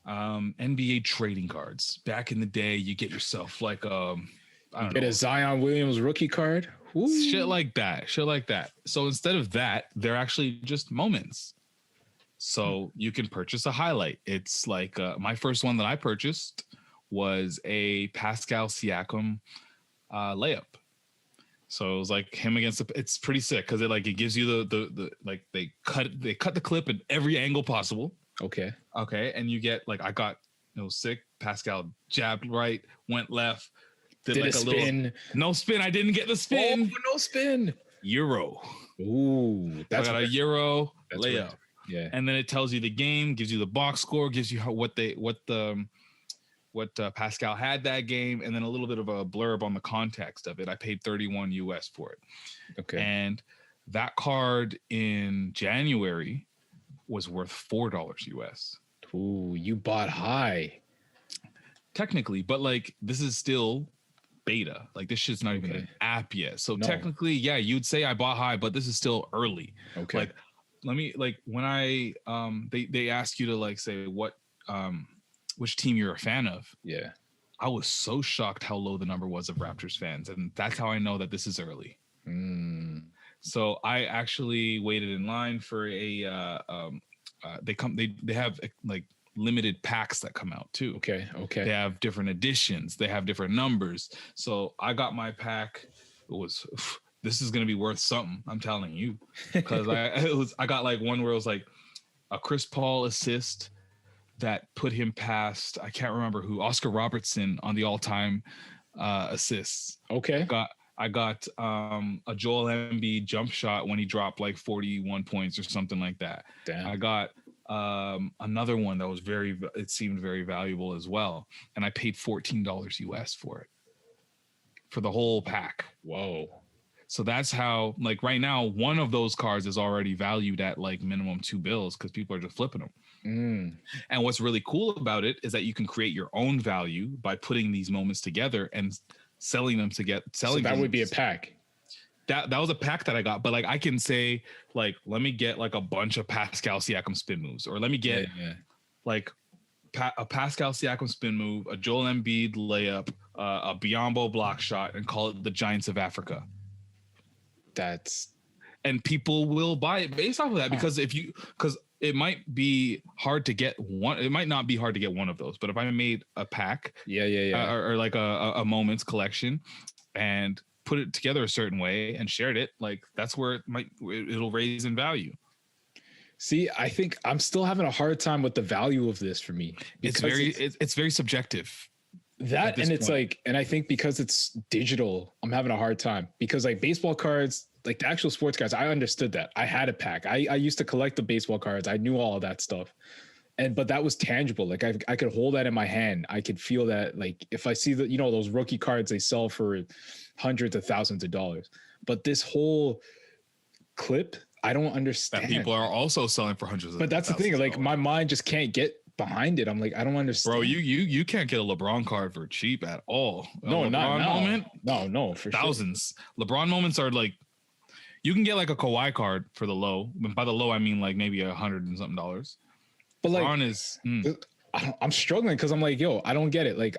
NBA trading cards. Back in the day, you get yourself like I don't know, a Zion Williams rookie card. Ooh. Shit like that. So instead of that, they're actually just moments. So you can purchase a highlight. It's like my first one that I purchased was a Pascal Siakam layup. So it was like him against it's pretty sick because it gives you the like they cut the clip at every angle possible. Okay. And you get like I got sick. Pascal jabbed right, went left, did like a spin. No spin. I didn't get the spin. Oh, no spin. Euro. Ooh, that's I got a Euro layup. Weird. Yeah. And then it tells you the game, gives you the box score, gives you what Pascal had that game, and then a little bit of a blurb on the context of it. I paid $31 US for it. Okay. And that card in January was worth $4 US. Ooh, you bought high. Technically, but like this is still beta. Like this shit's not even an app yet. So No. technically, yeah, you'd say I bought high, but this is still early. Okay. Like, let me like when I they ask you to like say what which team you're a fan of. Yeah. I was so shocked how low the number was of Raptors fans, and that's how I know that this is early. So I actually waited in line for a they have like limited packs that come out too. Okay. They have different editions. They have different numbers. So I got my pack. It was this is gonna be worth something. I'm telling you, because I got like one where it was like a Chris Paul assist that put him past, I can't remember who, Oscar Robertson on the all-time assists. Okay. I got a Joel Embiid jump shot when he dropped like 41 points or something like that. Damn. I got another one that was it seemed very valuable as well. And I paid $14 US for it, for the whole pack. Whoa. So that's how, like right now, one of those cards is already valued at like minimum $2 because people are just flipping them. And what's really cool about it is that you can create your own value by putting these moments together and selling them to get selling. So that would be a pack. That was a pack that I got, but like I can say like, let me get like a bunch of Pascal Siakam spin moves, or let me get like a Pascal Siakam spin move, a Joel Embiid layup, a Biyombo block shot, and call it the Giants of Africa. And people will buy it based off of that because it might be hard to get one. It might not be hard to get one of those, but if I made a pack, or like a moments collection, and put it together a certain way and shared it, like that's where it'll raise in value. See, I think I'm still having a hard time with the value of this for me. It's very subjective. That and it's point. Like, and I think because it's digital, I'm having a hard time because like baseball cards, like the actual sports cards, I understood that. I had a pack. I used to collect the baseball cards. I knew all of that stuff. But that was tangible. Like I could hold that in my hand. I could feel that. Like if I see that, those rookie cards, they sell for hundreds of thousands of dollars. But this whole clip, I don't understand. That people are also selling for hundreds of But that's the thing. Like my mind just can't get behind it. I'm like, I don't understand. Bro, you can't get a LeBron card for cheap at all. No, not moment. No, for thousands. Sure. LeBron moments are like, you can get like a Kawhi card for the low. By the low, I mean like maybe $100 and something. But like, LeBron is. I'm struggling because I'm like, yo, I don't get it. Like,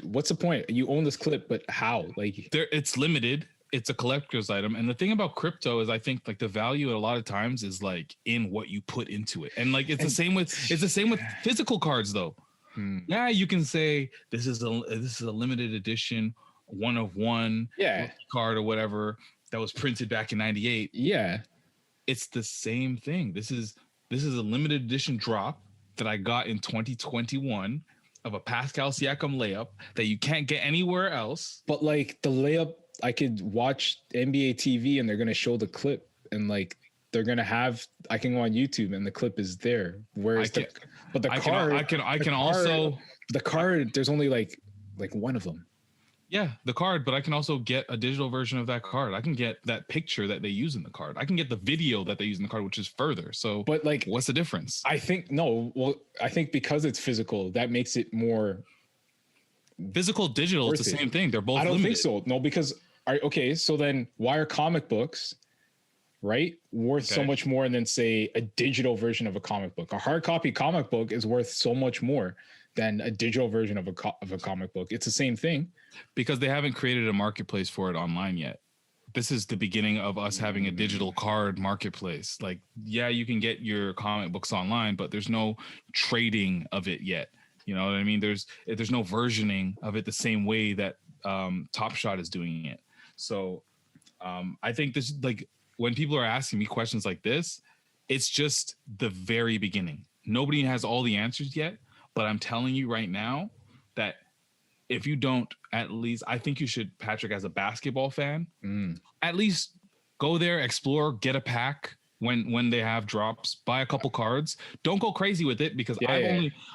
what's the point? You own this clip, but how? Like, it's limited. It's a collector's item. And the thing about crypto is I think like the value a lot of times is like in what you put into it. And like, it's the same with physical cards though. Yeah. You can say this is a limited edition, one of one card or whatever that was printed back in 98. Yeah. It's the same thing. This is a limited edition drop that I got in 2021 of a Pascal Siakam layup that you can't get anywhere else. But like the layup, I could watch NBA TV and they're going to show the clip and like they're going to have, I can go on YouTube and the clip is there. Whereas the card, there's only like one of them. Yeah, the card, but I can also get a digital version of that card. I can get that picture that they use in the card. I can get the video that they use in the card, which is further. So, but like, what's the difference? I think because it's physical, that makes it more physical, digital. It's the same thing. They're both. I don't limited. think so. No, because so then why are comic books, right, worth so much more than say a digital version of a comic book? A hard copy comic book is worth so much more than a digital version of a comic book. It's the same thing. Because they haven't created a marketplace for it online yet. This is the beginning of us having a digital card marketplace. Like, yeah, you can get your comic books online, but there's no trading of it yet. You know what I mean? There's no versioning of it the same way that Top Shot is doing it. So I think this, like, when people are asking me questions like this, it's just the very beginning. Nobody has all the answers yet. But I'm telling you right now that if you don't, at least I think you should, Patrick, as a basketball fan, at least go there, explore, get a pack when they have drops, buy a couple cards. Don't go crazy with it because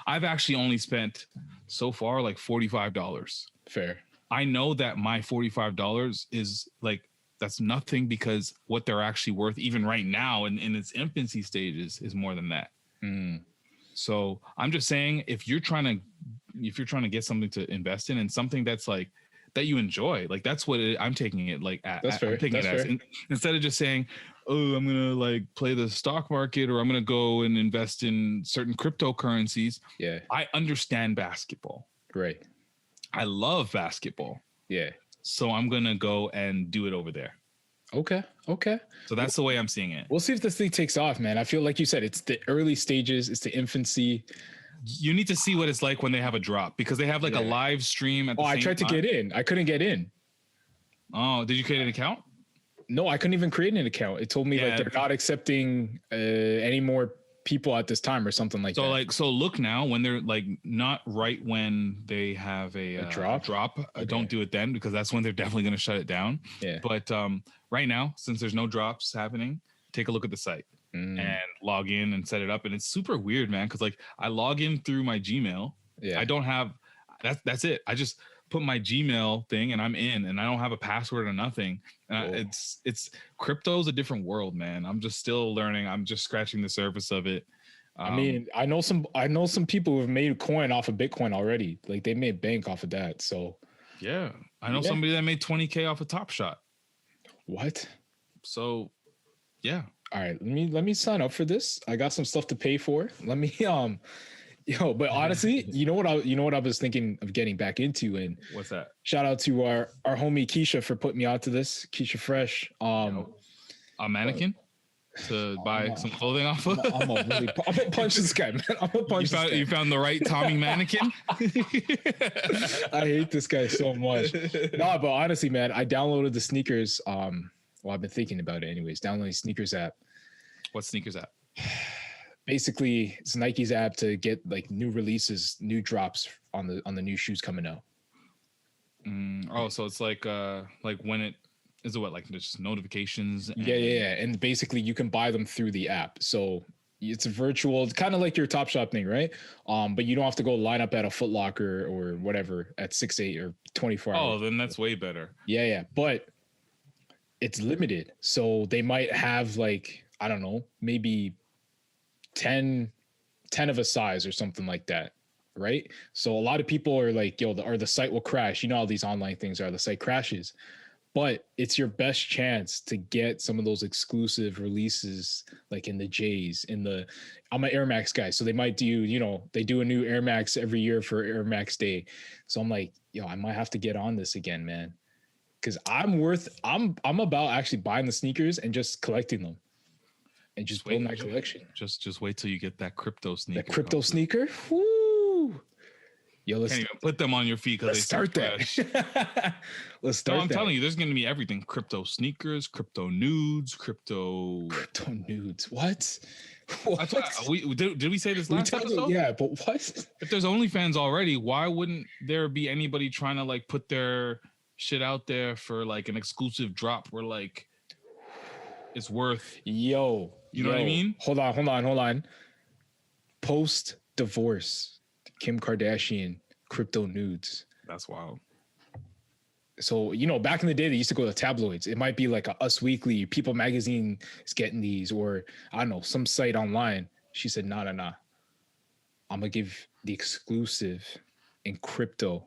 I've actually only spent so far like $45. Fair. I know that my $45 is like, that's nothing because what they're actually worth even right now in its infancy stages is more than that. So I'm just saying, if you're trying to get something to invest in and something that's like that you enjoy. Like that's what I'm taking it like at. That's fair. I'm taking That's it as fair. instead of just saying, oh, I'm gonna like play the stock market or I'm gonna go and invest in certain cryptocurrencies. Yeah. I understand basketball. Right. I love basketball. Yeah. So I'm gonna go and do it over there. Okay. So that's the way I'm seeing it. We'll see if this thing takes off, man. I feel like you said it's the early stages, it's the infancy. You need to see what it's like when they have a drop because they have like a live stream at the same I tried to time. get in. I couldn't get in. Oh, did you create an account? No, I couldn't even create an account. It told me like they're not accepting any more people at this time or something like that. So look now when they're like not right when they have a drop. Okay. Don't do it then because that's when they're definitely going to shut it down. Yeah. But right now, since there's no drops happening, take a look at the site and log in and set it up. And it's super weird, man. Cause like I log in through my Gmail. Yeah. I don't have that's it. I just put my Gmail thing and I'm in and I don't have a password or nothing. It's crypto's a different world, man. I'm just still learning. I'm just scratching the surface of it. I mean, I know some people who have made coin off of Bitcoin already. Like they made bank off of that. So yeah, I know somebody that made 20K off a Top Shot. What? So yeah. All right, let me sign up for this. I got some stuff to pay for. Let me but honestly, you know what I was thinking of getting back into, and what's that? Shout out to our homie Keisha for putting me onto this. Keisha Fresh. A mannequin to buy some clothing off of. I'm gonna punch this guy, man. I'm gonna punch this guy. You found the right Tommy mannequin. I hate this guy so much. No, but honestly, man, I downloaded the sneakers. Well, I've been thinking about it anyways. Downloading sneakers app. What sneakers app? Basically, it's Nike's app to get like new releases, new drops on the new shoes coming out. So it's like when it is it what like just notifications? Yeah. And basically, you can buy them through the app. So it's virtual, kind of like your Top Shop thing, right? But you don't have to go line up at a Foot Locker or whatever at 6-8 or 24 hours. Oh, then that's way better. Yeah. But it's limited. So they might have like, I don't know, maybe 10 of a size or something like that. Right. So a lot of people are like, the site will crash. You know how these online things are, the site crashes, but it's your best chance to get some of those exclusive releases, like in the J's, I'm an Air Max guy. So they might do, they do a new Air Max every year for Air Max Day. So I'm like, I might have to get on this again, man. Cause I'm about actually buying the sneakers and just collecting them. And just build my collection. Just wait till you get that crypto sneaker. That crypto sneaker? Woo! Yo, can't even put them on your feet because they start that. Let's start. I'm telling you, there's going to be everything: crypto sneakers, crypto nudes, crypto nudes. What? Did we say this last episode? Yeah, but what? If there's OnlyFans already, why wouldn't there be anybody trying to like put their shit out there for like an exclusive drop where like it's worth? You know what I mean? Hold on. Post divorce, Kim Kardashian crypto nudes. That's wild. So, back in the day, they used to go to tabloids. It might be like a Us Weekly, People Magazine is getting these, or I don't know, some site online. She said, nah. I'm going to give the exclusive in crypto.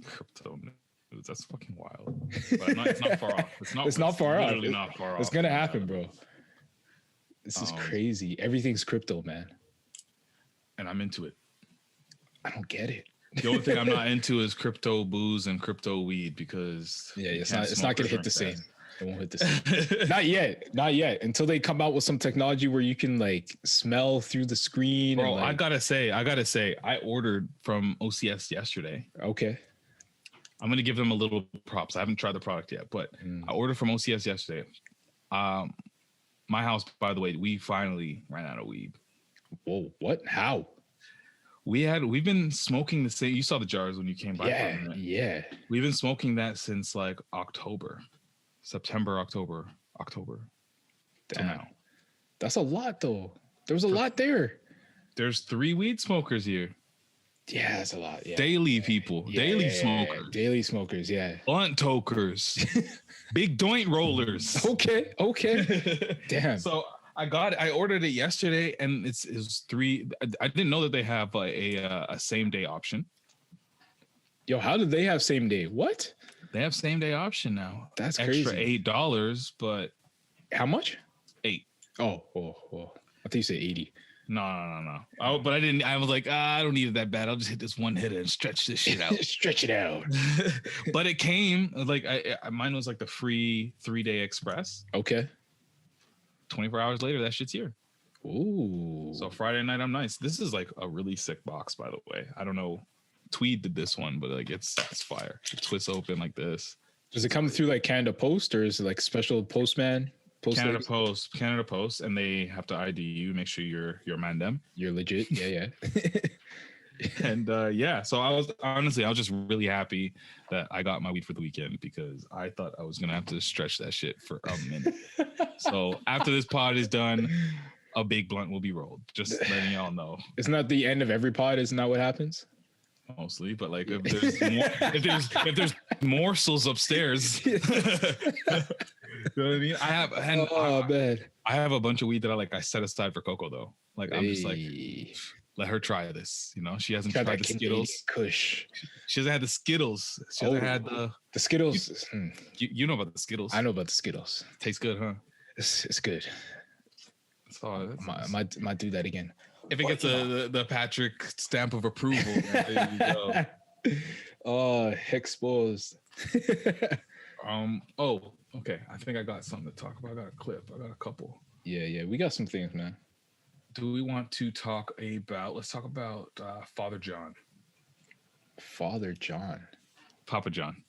Crypto nudes. That's fucking wild. But it's not far off. It's not far off. Literally not far off. It's going to happen, bro. This is crazy. Everything's crypto, man. And I'm into it. I don't get it. The only thing I'm not into is crypto booze and crypto weed because it's not going to hit the same. It won't hit the same. Not yet. Until they come out with some technology where you can like smell through the screen. Bro, and, like, I gotta say, I ordered from OCS yesterday. Okay. I'm gonna give them a little props. I haven't tried the product yet, but I ordered from OCS yesterday. My house, by the way, we finally ran out of weed. Whoa, what? How? We've been smoking the same. You saw the jars when you came by. Yeah. We've been smoking that since like September, October. Damn. Now. That's a lot though. There was a lot there. There's 3 weed smokers here. Yeah, that's a lot. Yeah. Daily people. Daily smokers. Daily smokers, yeah. Blunt tokers. Big joint rollers. Okay. Damn. So I ordered it yesterday, and it was 3. I didn't know that they have a same day option. Yo, how did they have same day? What? They have same day option now. That's extra crazy. $8, but How much? 8. Oh. I think you said 80. No. Oh, but I didn't. I was like, I don't need it that bad. I'll just hit this one hitter and stretch this shit out. Stretch it out. But it came like mine was like the free 3-day express. Okay. 24 hours later, that shit's here. Ooh. So Friday night, I'm nice. This is like a really sick box, by the way. I don't know. Tweed did this one, but like it's fire. It twists open like this. Does it come through like Canada Post or is it like special postman? Canada Post, and they have to ID you, make sure you're mandem. You're legit. Yeah. And so I was just really happy that I got my weed for the weekend because I thought I was gonna have to stretch that shit for a minute. So after this pod is done, a big blunt will be rolled. Just letting y'all know. Isn't that the end of every pod? Isn't that what happens? Mostly, but like if there's morsels upstairs. You know what I mean? I have a bunch of weed that I set aside for Coco though. Like I'm just like, let her try this. You know, she hasn't tried the Skittles. Kush. She hasn't had the Skittles. She hasn't had the Skittles. You know about the Skittles. I know about the Skittles. Tastes good, huh? It's good. Might do that again. If it gets the Patrick stamp of approval, there you go. Oh, exposed. Okay. I think I got something to talk about. I got a clip. I got a couple. Yeah. We got some things, man. Do we want to talk about? Let's talk about Father John. Father John. Papa John.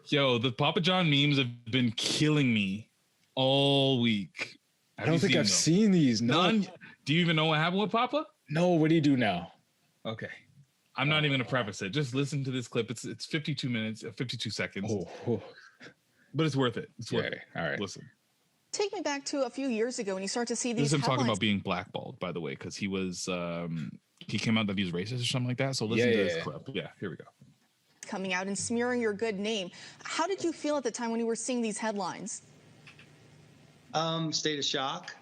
Yo, the Papa John memes have been killing me all week. I don't think I've seen these. No. None? Do you even know what happened with Papa? No. What do you do now? Okay. I'm not even going to preface it. Just listen to this clip. It's 52 minutes, 52 seconds. Oh. But it's worth it. It's worth it. All right. Listen. Take me back to a few years ago when you start to see these This is him headlines. talking about being blackballed, by the way, because he was, he came out that he was racist or something like that. So listen to this clip. Yeah, here we go. Coming out and smearing your good name. How did you feel at the time when you were seeing these headlines? State of shock.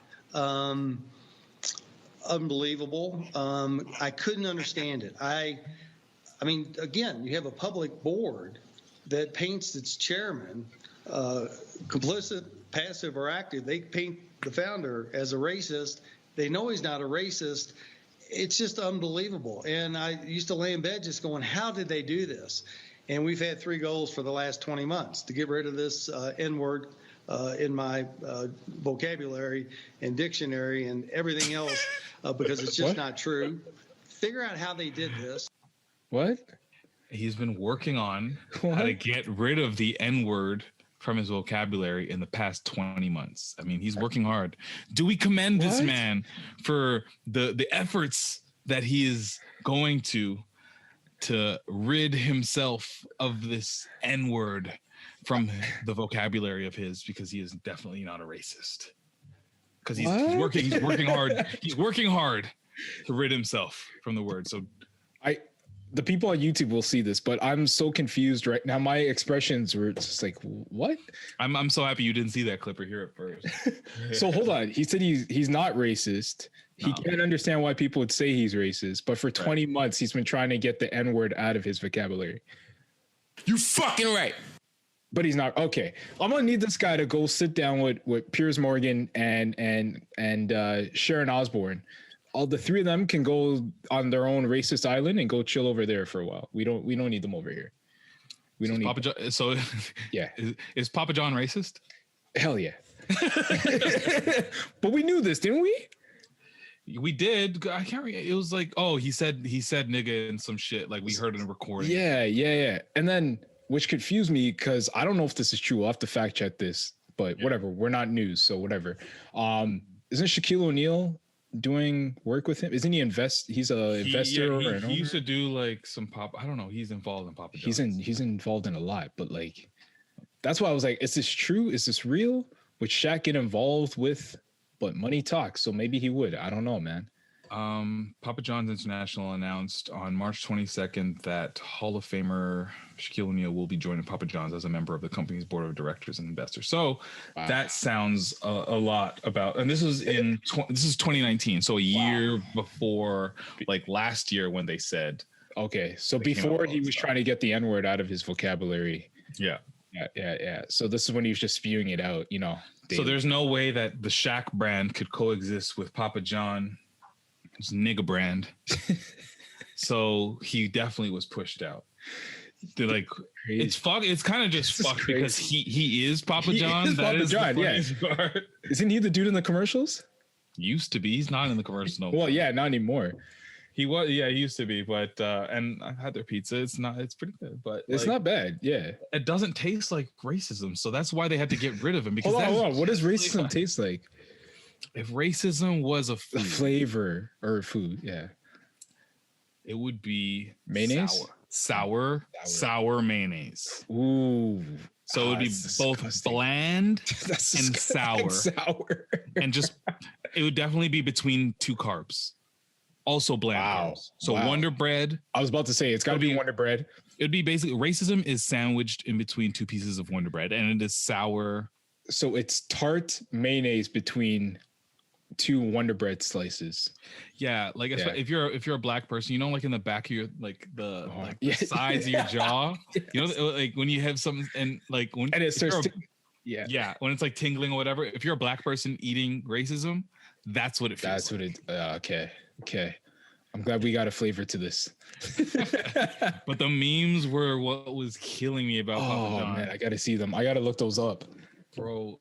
Unbelievable. I couldn't understand it. I mean, again, you have a public board that paints its chairman complicit, passive, or active. They paint the founder as a racist. They know he's not a racist. It's just unbelievable. And I used to lay in bed just going, how did they do this? And we've had 3 goals for the last 20 months to get rid of this N-word in my vocabulary and dictionary and everything else because it's just not true. Figure out how they did this. What? He's been working on how to get rid of the N-word from his vocabulary in the past 20 months. I mean, he's working hard. Do we commend this man for the efforts that he is going to rid himself of this N-word from the vocabulary of his, because he is definitely not a racist. Because he's working hard. He's working hard to rid himself from the word. So the people on YouTube will see this, but I'm so confused right now. My expressions were just like, what? I'm so happy you didn't see that clip or hear it first. So hold on. He said he's not racist. He can't understand why people would say he's racist, but for 20 months he's been trying to get the N-word out of his vocabulary. You fucking right. But he's not. Okay, I'm gonna need this guy to go sit down with Piers Morgan and Sharon Osbourne. All the 3 of them can go on their own racist island and go chill over there for a while. We don't need them over here. We don't need Papa John. So yeah, is Papa John racist? Hell yeah. But we knew this, didn't we? We did. I can't remember. It was like, oh, he said nigga and some shit. Like we heard in a recording. Yeah. And then, which confused me because I don't know if this is true. I'll have to fact check this, but whatever. We're not news, so whatever. Isn't Shaquille O'Neal doing work with him? Isn't he he's a investor? He used to do like some pop. I don't know. He's involved in Papa John's. He's involved in a lot, but like, that's why I was like, is this true? Is this real? Would Shaq get involved with? But money talks, so maybe he would. I don't know, man. Papa John's International announced on March 22nd that Hall of Famer Shaquille O'Neal will be joining Papa John's as a member of the company's board of directors and investors. So that sounds a lot about, and this is this is 2019, so a year before, like last year when they said. Okay, so before he was trying to get the N-word out of his vocabulary. Yeah. So this is when he was just spewing it out, you know. Daily. So there's no way that the Shaq brand could coexist with Papa John. It's nigga brand. So he definitely was pushed out. They're like, it's kind of just fucked because he is Papa John. Is Papa John, yeah. Isn't he the dude in the commercials? Used to be. He's not in the commercials no more. Well, yeah, not anymore. He was, he used to be, but and I've had their pizza. It's pretty good, but it's not bad. Yeah, it doesn't taste like racism, so that's why they had to get rid of him. Because hold on. What does racism taste like? If racism was a flavor or food, yeah, it would be mayonnaise, sour mayonnaise. Ooh, so it would be both bland and sour, and just it would definitely be between two carbs. Also bland carbs. So Wonder Bread. I was about to say it's got to be Wonder Bread. It would be basically racism is sandwiched in between two pieces of Wonder Bread, and it is sour. So it's tart mayonnaise between two Wonder Bread slices. Yeah, like if you're a black person, you know, like in the back of your the sides of your jaw, you know, like when you have something and like when and it starts when it's like tingling or whatever. If you're a black person eating racism, that's what it feels. That's what it. Okay. I'm glad we got a flavor to this. But the memes were what was killing me about Papa John. Man, I gotta see them. I gotta look those up. Bro,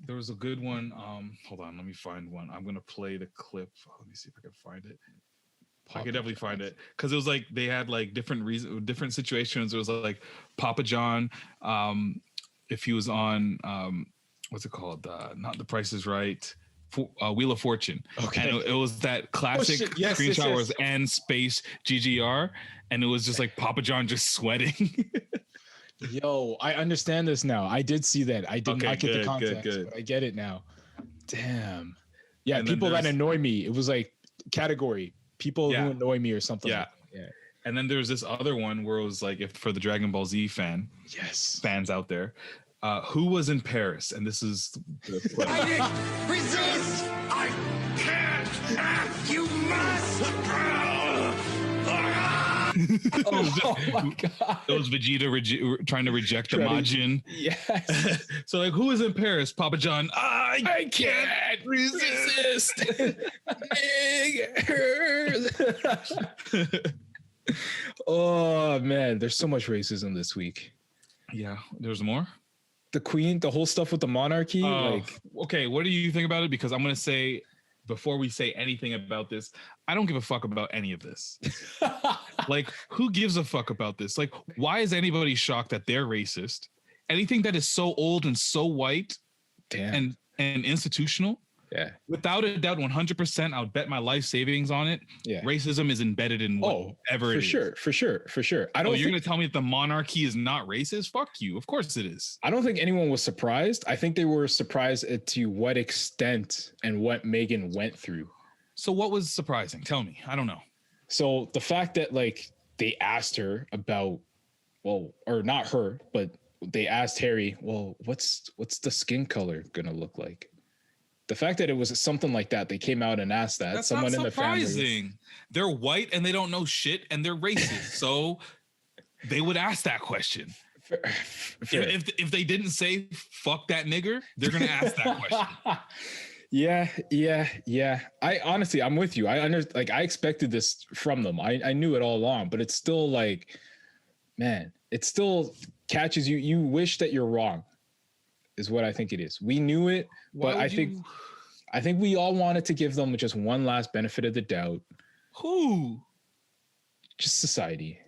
there was a good one. Hold on, let me find one. I'm gonna play the clip. Let me see if I can find it. I could definitely find it because it was like they had like different situations. It was like Papa John, if he was on what's it called? Not The Price is Right. Wheel of Fortune. Okay. And it was that classic screenshot where it was and space GGR, and it was just like Papa John just sweating. Yo, I understand this now. I did see that. I did not get the context, but I get it now. Damn. Yeah, and people that annoy me. It was like category people who annoy me or something. Yeah. Like that. Yeah. And then there's this other one where it was like, if for the Dragon Ball Z fans out there, who was in Paris? And this is the I didn't resist. I can't. You must. Oh my god! It was Vegeta trying to reject the Majin. Yes. So like, who is in Paris? Papa John. I can't resist. Oh man, there's so much racism this week. Yeah, there's more. The Queen, the whole stuff with the monarchy. Okay, what do you think about it? Because I'm gonna say, before we say anything about this, I don't give a fuck about any of this. Like, who gives a fuck about this? Like, why is anybody shocked that they're racist? Anything that is so old and so white and institutional, without a doubt, 100%, I would bet my life savings on it. Yeah, racism is embedded in whatever it is. For sure. I don't. You're gonna tell me that the monarchy is not racist? Fuck you. Of course it is. I don't think anyone was surprised. I think they were surprised to what extent and what Meghan went through. So what was surprising? Tell me. I don't know. So the fact that like they asked her about, or not her, but they asked Harry, well, what's the skin color gonna look like? The fact that it was something like that, they came out and asked that. That's someone not in the surprising. family. They're white and they don't know shit and they're racist. So they would ask that question. Fair. If they didn't say fuck that nigger, they're gonna ask that question. Yeah. I honestly, I'm with you. I expected this from them. I knew it all along, but it's still like, man, it still catches you. You wish that you're wrong, is what I think it is. We knew it, but I think we all wanted to give them just one last benefit of the doubt. Who? Just society.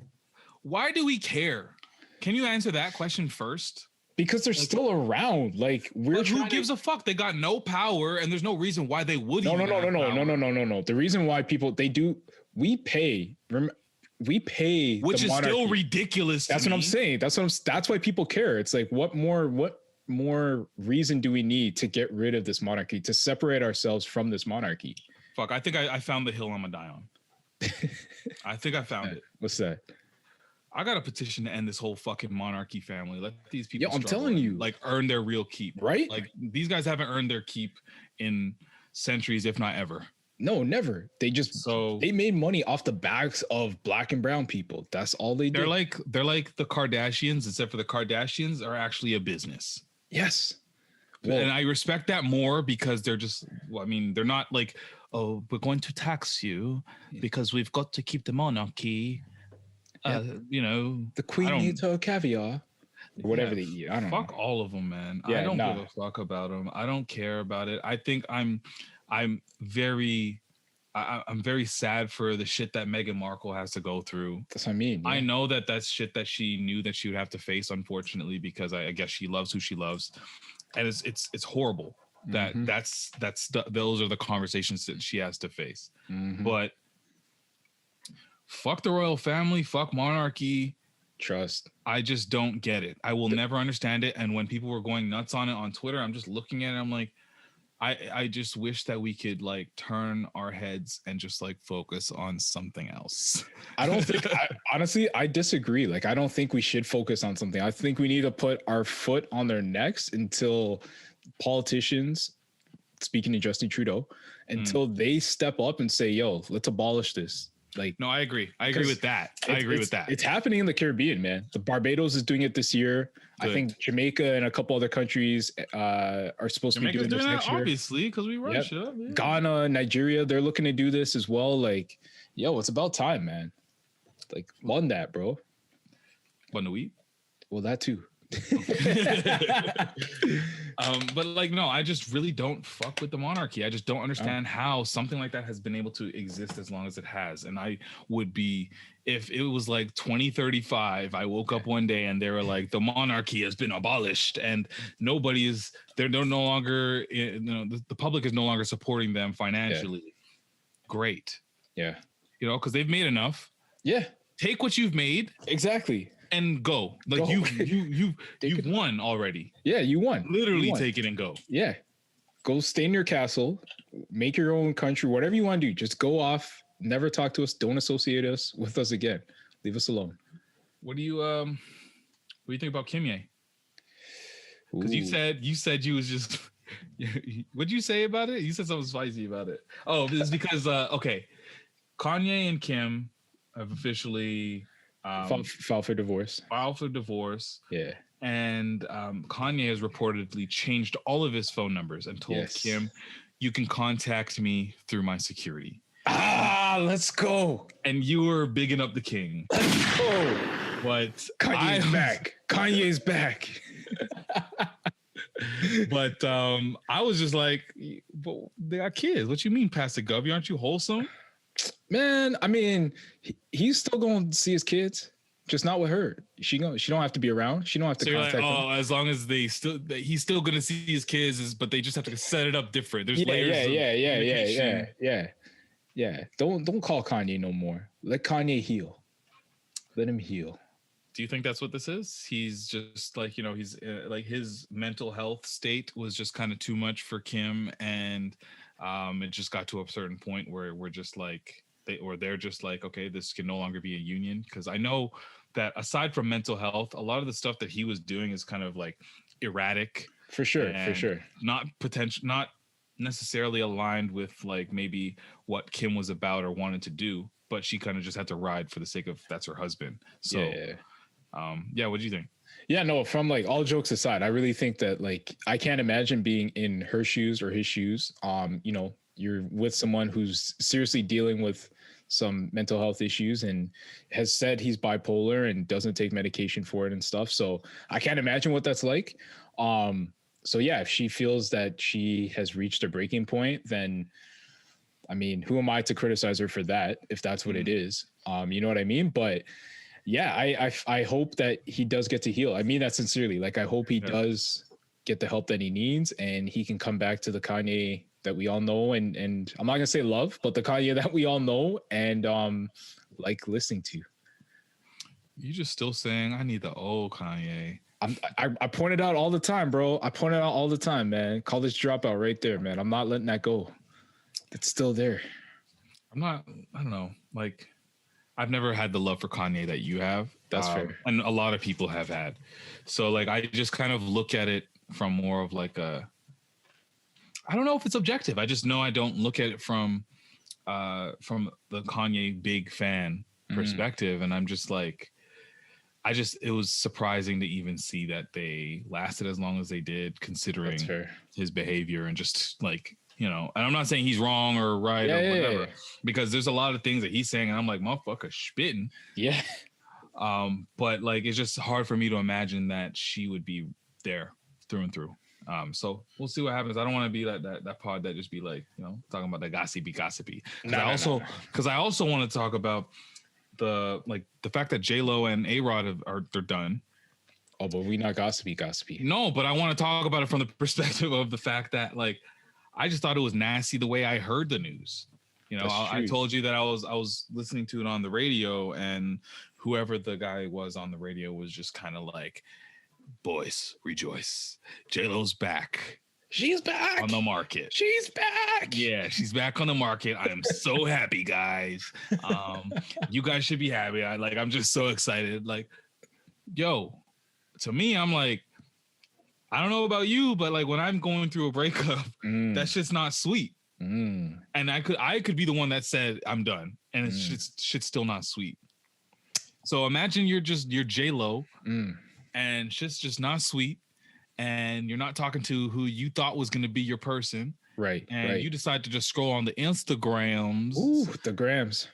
Why do we care? Can you answer that question first? Because they're still around. Like, who gives a fuck? They got no power, and there's no reason why they would. No. The reason why we pay, which is still ridiculous. That's what I'm saying. That's why people care. It's like, what more reason do we need to get rid of this monarchy, to separate ourselves from this monarchy? Fuck, I think I found the hill I'm gonna die on. I think I found it. What's that? I got a petition to end this whole fucking monarchy family. Let these people I'm struggle telling and, you. like, earn their real keep. Right? Like, these guys haven't earned their keep in centuries, if not ever. No, never. They made money off the backs of black and brown people. That's all they do. They're like the Kardashians, except for the Kardashians are actually a business. Yes. Well, and I respect that more because they're just, well, I mean, they're not like, oh, we're going to tax you because we've got to keep the monarchy. You know, the queen eats her caviar or whatever they eat. I don't know. Fuck all of them, man. Yeah, I don't give a fuck about them. I don't care about it. I think I'm very sad for the shit that Meghan Markle has to go through. That's what I mean. Yeah. I know that that's shit that she knew that she would have to face, unfortunately, because I guess she loves who she loves, and it's horrible that those are the conversations that she has to face. But fuck the royal family, fuck monarchy. Trust. I just don't get it. I will never understand it. And when people were going nuts on it on Twitter, I'm just looking at it. I'm like, I just wish that we could like turn our heads and just like focus on something else. I don't think, honestly, I disagree. Like, I don't think we should focus on something. I think we need to put our foot on their necks until politicians, speaking to Justin Trudeau, until they step up and say, yo, let's abolish this. Like, no, I agree. I agree with that. It's happening in the Caribbean, man. The Barbados is doing it this year. Good. I think Jamaica and a couple other countries are supposed to be doing this next year. Obviously, because we run shit up. Yeah. Ghana, Nigeria, they're looking to do this as well. Like, yo, it's about time, man. Like, on that, bro. Fun to eat? Well, that too. But like, no, I just really don't fuck with the monarchy. I just don't understand how something like that has been able to exist as long as it has. And I would be, if it was like 2035, I woke up one day and they were like, the monarchy has been abolished and they're no longer, you know, the public is no longer supporting them financially. Yeah. Great. Yeah. You know, because they've made enough. Yeah. Take what you've made. Exactly. And go. Like, you won already. Yeah, you won. Literally take it and go. Yeah. Go stay in your castle, make your own country, whatever you want to do. Just go off. Never talk to us. Don't associate us with us again. Leave us alone. What do you think about Kimye? Because you said you was just what'd you say about it? You said something spicy about it. Oh, it's because okay. Kanye and Kim have officially file for divorce. Yeah. And Kanye has reportedly changed all of his phone numbers and told Kim, you can contact me through my security. Let's go. And you were bigging up the king. Let's go. But Kanye's back. But I was just like, well, they got kids. What you mean, Pastor Gubby? Aren't you wholesome? Man, I mean, he's still going to see his kids, just not with her. She don't have to be around. She don't have to contact them. As long as he's still going to see his kids, but they just have to set it up different. There's layers. Yeah. Don't call Kanye no more. Let Kanye heal. Let him heal. Do you think that's what this is? He's just like, you know, he's like his mental health state was just kind of too much for Kim, and it just got to a certain point where we're just like they're just like, okay, this can no longer be a union. Because I know that aside from mental health, a lot of the stuff that he was doing is kind of like erratic. For sure. Not necessarily aligned with like maybe what Kim was about or wanted to do, but she kind of just had to ride for the sake of that's her husband. So what do you think? Yeah, no, from like all jokes aside, I really think that like I can't imagine being in her shoes or his shoes. You know, you're with someone who's seriously dealing with some mental health issues and has said he's bipolar and doesn't take medication for it and stuff. So I can't imagine what that's like. So yeah, if she feels that she has reached a breaking point, then I mean, who am I to criticize her for that if that's what it is? You know what I mean? But yeah, I hope that he does get to heal. I mean that sincerely. Like, I hope he does get the help that he needs and he can come back to the Kanye that we all know and I'm not gonna say love, but the Kanye that we all know and like listening to. You just still saying I need the old Kanye. I point it out all the time, bro. I point it out all the time, man. College dropout right there, man. I'm not letting that go. It's still there. I don't know. Like, I've never had the love for Kanye that you have. That's fair. And a lot of people have had. So like, I just kind of look at it from more of like I don't know if it's objective. I just know I don't look at it from the Kanye big fan perspective. And I'm just like, it was surprising to even see that they lasted as long as they did, considering his behavior and just like, you know, and I'm not saying he's wrong or right or whatever, because there's a lot of things that he's saying and I'm like, motherfucker, spitting. Yeah. But like, it's just hard for me to imagine that she would be there through and through. So we'll see what happens. I don't want to be like that pod that just be like, you know, talking about the gossipy. Because I also want to talk about the fact that J-Lo and A-Rod they're done. Oh, but we not gossipy. No, but I want to talk about it from the perspective of the fact that like, I just thought it was nasty the way I heard the news. You know, I told you that I was listening to it on the radio, and whoever the guy was on the radio was just kind of like, boys, rejoice. J-Lo's back. She's back on the market. She's back. Yeah, she's back on the market. I am so happy, guys. You guys should be happy. I'm just so excited. Like, yo, to me, I'm like, I don't know about you, but like when I'm going through a breakup, that's just not sweet. And I could be the one that said I'm done, and it's shit's still not sweet. So imagine you're J-Lo, and shit's just not sweet. And you're not talking to who you thought was going to be your person. Right. And you decide to just scroll on the Instagrams. Ooh, the grams.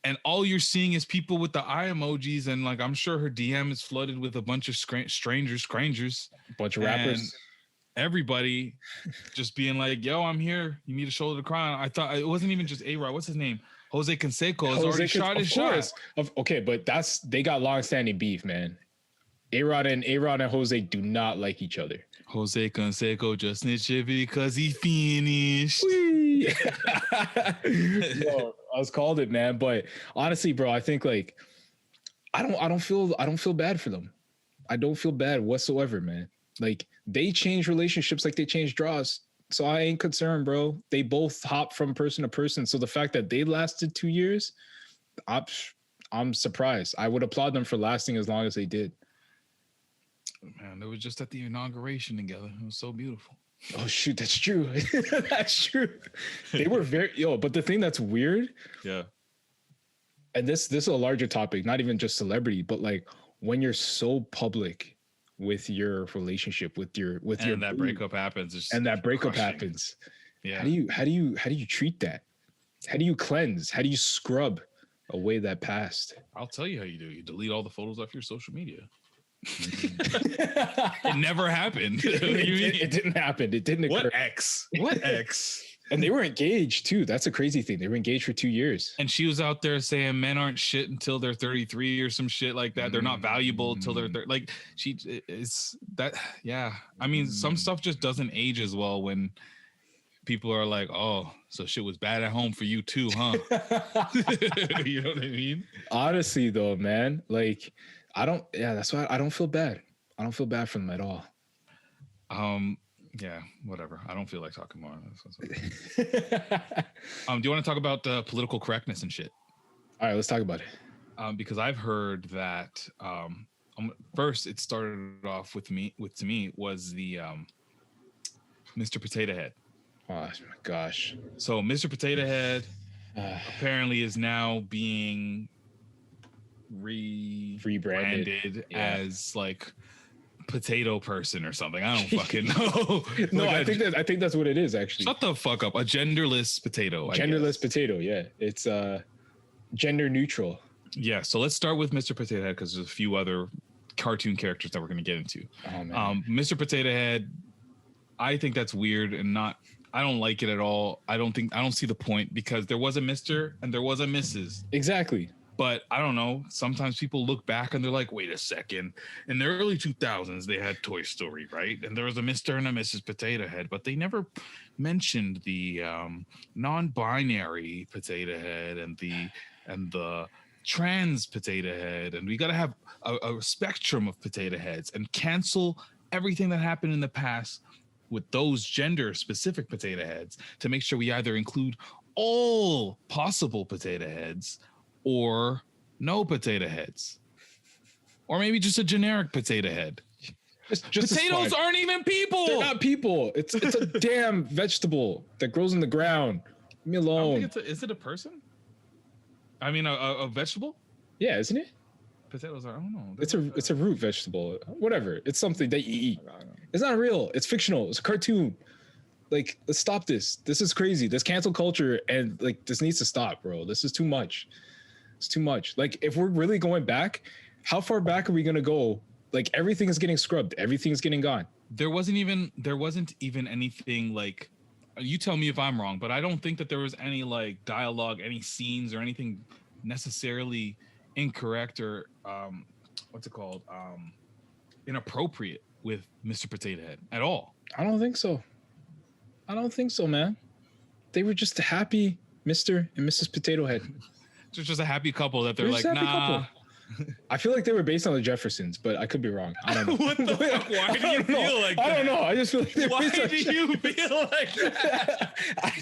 And all you're seeing is people with the eye emojis. And like, I'm sure her DM is flooded with a bunch of strangers. A bunch of rappers. Everybody just being like, yo, I'm here. You need a shoulder to cry on. I thought it wasn't even just A-Rod. What's his name? Jose Canseco has already shot his shot. Okay, but they got long-standing beef, man. A-Rod and Jose do not like each other. Jose Canseco just snitched it because he finished. Yo, I was called it, man. But honestly, bro, I think like I don't feel bad for them. I don't feel bad whatsoever, man. Like they change relationships like they change draws. So I ain't concerned, bro. They both hop from person to person. So the fact that they lasted 2 years, I'm surprised. I would applaud them for lasting as long as they did. Man, they were just at the inauguration together. It was so beautiful. Oh shoot, that's true. That's true. They were but the thing that's weird, and this is a larger topic, not even just celebrity, but like when you're so public with your relationship, with your that breakup happens, and that breakup happens. Yeah. How do you treat that? How do you cleanse? How do you scrub away that past? I'll tell you how you do. You delete all the photos off your social media. It never happened. It didn't happen. It didn't occur. What ex? And they were engaged too. That's a crazy thing. They were engaged for 2 years. And she was out there saying men aren't shit until they're 33 or some shit like that. They're not valuable until they're like she is that. Yeah. I mean, some stuff just doesn't age as well when people are like, oh, so shit was bad at home for you too, huh? You know what I mean? Honestly though, man, like that's why I don't feel bad. I don't feel bad for them at all. Yeah, whatever. I don't feel like talking more. Do you want to talk about political correctness and shit? All right, let's talk about it. Because I've heard that first it started off with me was the Mr. Potato Head. Oh my gosh. So Mr. Potato Head apparently is now being rebranded as like potato person or something. I don't fucking know. No, like I think that's what it is actually. Shut the fuck up. A genderless potato. Genderless potato, yeah. It's gender neutral. Yeah, so let's start with Mr. Potato Head because there's a few other cartoon characters that we're going to get into. Oh, man. Mr. Potato Head, I think that's weird and I don't like it at all. I don't see the point because there was a Mr. and there was a Mrs. Exactly. But I don't know. Sometimes people look back and they're like, wait a second. In the early 2000s, they had Toy Story, right? And there was a Mr. and a Mrs. Potato Head, but they never mentioned the non-binary Potato Head and the trans Potato Head. And we got to have a spectrum of potato heads and cancel everything that happened in the past with those gender specific potato heads to make sure we either include all possible potato heads or no potato heads, or maybe just a generic potato head. Just Potatoes aren't even people. They're not people. It's a damn vegetable that grows in the ground. Leave me alone. Is it a person? I mean, a vegetable? Yeah, isn't it? Potatoes are. I don't know. It's a root vegetable. Whatever. It's something that you eat. It's not real. It's fictional. It's a cartoon. Like, let's stop this. This is crazy. This cancel culture, and like, this needs to stop, bro. This is too much. It's too much. Like, if we're really going back, how far back are we gonna go? Like, everything is getting scrubbed. Everything is getting gone. There wasn't even anything like. You tell me if I'm wrong, but I don't think that there was any like dialogue, any scenes, or anything necessarily incorrect or what's it called? Inappropriate with Mr. Potato Head at all. I don't think so. Man. They were just a happy Mr. and Mrs. Potato Head. Just a happy couple that they're like, nah. I feel like they were based on the Jeffersons, but I could be wrong. I don't know. What the fuck? Why do you feel like that? I don't know. I just feel like why do you feel like that?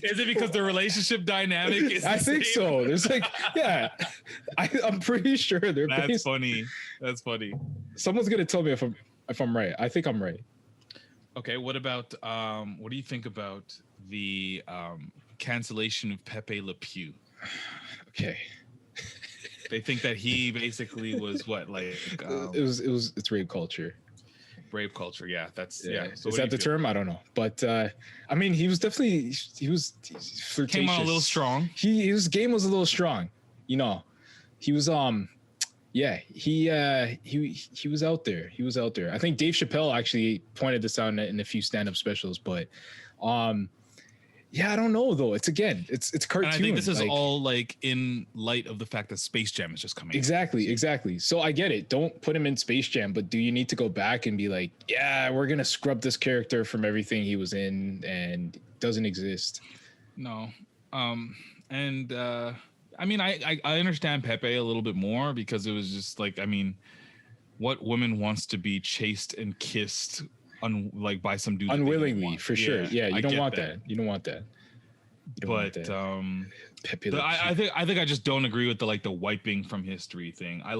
Is it because the relationship dynamic is the I think same? so. There's like, yeah. I'm pretty sure they're That's based. funny. That's funny. Someone's gonna tell me if I'm right. I think I'm right. Okay, what about what do you think about the cancellation of Pepe Le Pew? Okay. They think that he basically was what, like it's rape culture. Rape culture, yeah. That's yeah. So is that the term? I don't know, but I mean, he was flirtatious. Came on a little strong. His game was a little strong, you know. He was yeah. He was out there. He was out there. I think Dave Chappelle actually pointed this out in a few stand-up specials, but yeah, I don't know though. It's cartoon. And I think this is all like in light of the fact that Space Jam is just coming. Exactly. So I get it. Don't put him in Space Jam, but do you need to go back and be like, yeah, we're gonna scrub this character from everything he was in and doesn't exist? No. And I mean, I understand Pepe a little bit more because it was just like, I mean, what woman wants to be chased and kissed like by some dude unwillingly, for sure. Yeah, you don't want that. You don't want that. But I think I just don't agree with the wiping from history thing. I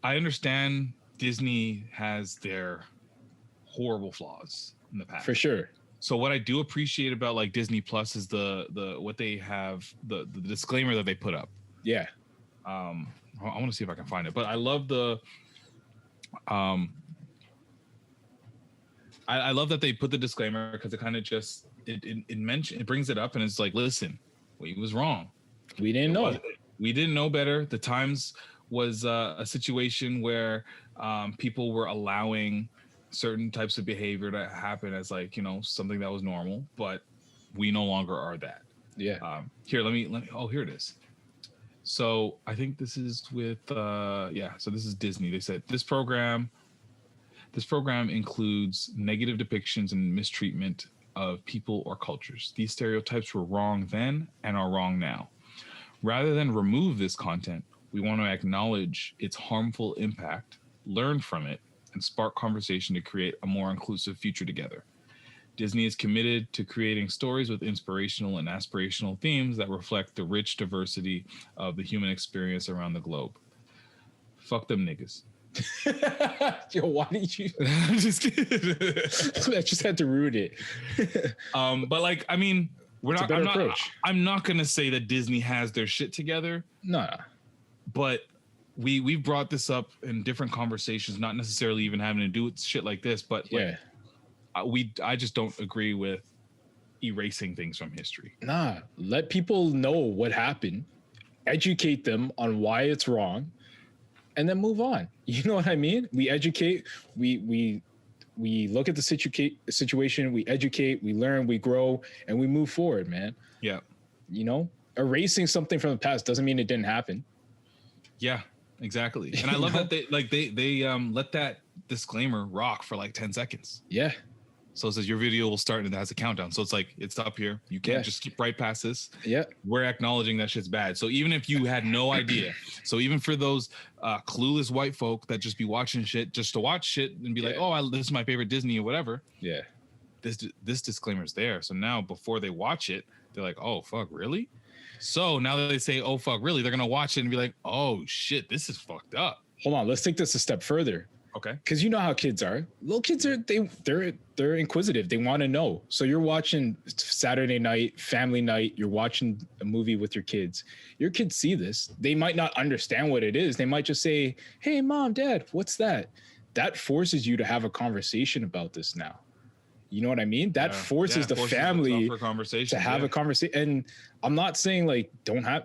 understand Disney has their horrible flaws in the past. For sure. So what I do appreciate about like Disney Plus is the what they have, the disclaimer that they put up. Yeah. I want to see if I can find it, but I love I love that they put the disclaimer because it kind of just it brings it up and it's like, listen, we was wrong. We didn't know. We didn't know better. The Times was a situation where people were allowing certain types of behavior to happen as like, you know, something that was normal, but we no longer are that. Yeah. Here, let me. Oh, here it is. So I think this is with so this is Disney. They said this program includes negative depictions and mistreatment of people or cultures. These stereotypes were wrong then and are wrong now. Rather than remove this content, we want to acknowledge its harmful impact, learn from it, and spark conversation to create a more inclusive future together. Disney is committed to creating stories with inspirational and aspirational themes that reflect the rich diversity of the human experience around the globe. Fuck them niggas. Yo, why did you? I'm just kidding. I just had to ruin it. But like, I mean, I'm not gonna say that Disney has their shit together. No. But we've brought this up in different conversations, not necessarily even having to do with shit like this. But like, I just don't agree with erasing things from history. Nah, let people know what happened, educate them on why it's wrong, and then move on. You know what I mean? We educate, we look at the situation, we educate, we learn, we grow, and we move forward, man. Yeah. You know, erasing something from the past doesn't mean it didn't happen. Yeah, exactly. And I love that they let that disclaimer rock for like 10 seconds. Yeah. So it says your video will start and it has a countdown. So it's like, it's up here. You can't just skip right past this. Yeah. We're acknowledging that shit's bad. So even if you had no idea, so even for those clueless white folk that just be watching shit just to watch shit and be like, oh, this is my favorite Disney or whatever. Yeah. this disclaimer's there. So now before they watch it, they're like, oh fuck, really? So now that they say, oh fuck, really, they're gonna watch it and be like, oh shit, this is fucked up. Hold on, let's take this a step further. Okay. Because you know how kids are. Little kids are they're inquisitive. They want to know. So you're watching Saturday night, family night, you're watching a movie with your kids. Your kids see this. They might not understand what it is. They might just say, hey, mom, dad, what's that? That forces you to have a conversation about this now. You know what I mean? That forces the family to have a conversation. And I'm not saying like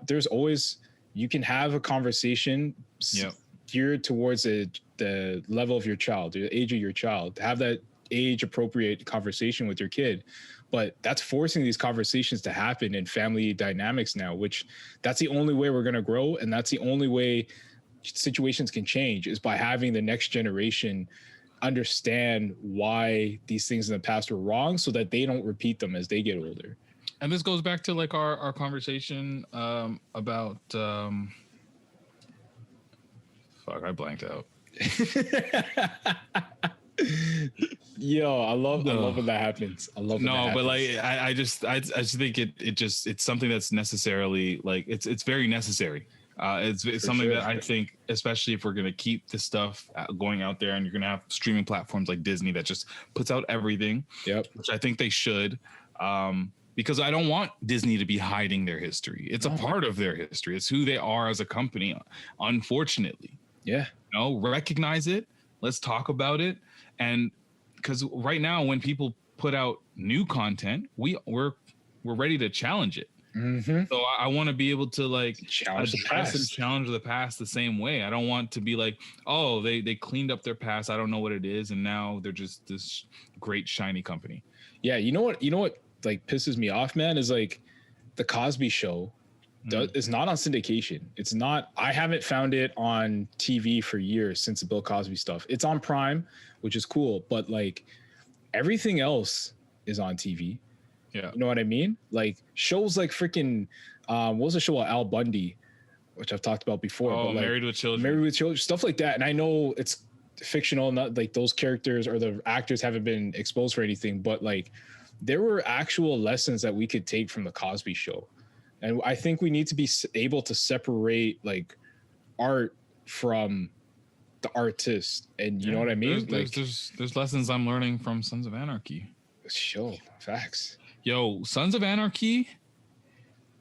there's always, you can have a conversation geared towards the level of your child, the age of your child, to have that age appropriate conversation with your kid. But that's forcing these conversations to happen in family dynamics now, which that's the only way we're going to grow. And that's the only way situations can change, is by having the next generation understand why these things in the past were wrong, so that they don't repeat them as they get older. And this goes back to like our conversation about fuck, I blanked out. Yo, I love when that happens. I love when that happens. But like I just think it's something that's necessarily like it's very necessary. It's something that I think, especially if we're going to keep this stuff going out there, and you're going to have streaming platforms like Disney that just puts out everything, which I think they should, because I don't want Disney to be hiding their history. It's a part of their history. It's who they are as a company, unfortunately. Yeah. Recognize it. Let's talk about it. And because right now, when people put out new content, we're ready to challenge it. Mm-hmm. So I want to be able to like challenge the past the same way. I don't want to be like, oh, they cleaned up their past, I don't know what it is, and now they're just this great shiny company. Yeah, you know what like pisses me off, man, is like the Cosby Show is not on syndication. It's not. I haven't found it on TV for years since the Bill Cosby stuff. It's on Prime, which is cool, but like everything else is on TV. Yeah. You know what I mean? Like shows like freaking, what was the show about Al Bundy, which I've talked about before. Oh, but like, Married with Children, stuff like that. And I know it's fictional, not like those characters or the actors haven't been exposed for anything, but like there were actual lessons that we could take from the Cosby Show. And I think we need to be able to separate like art from the artist. And you know what I mean? There's lessons I'm learning from Sons of Anarchy. Show facts. Yo, Sons of Anarchy.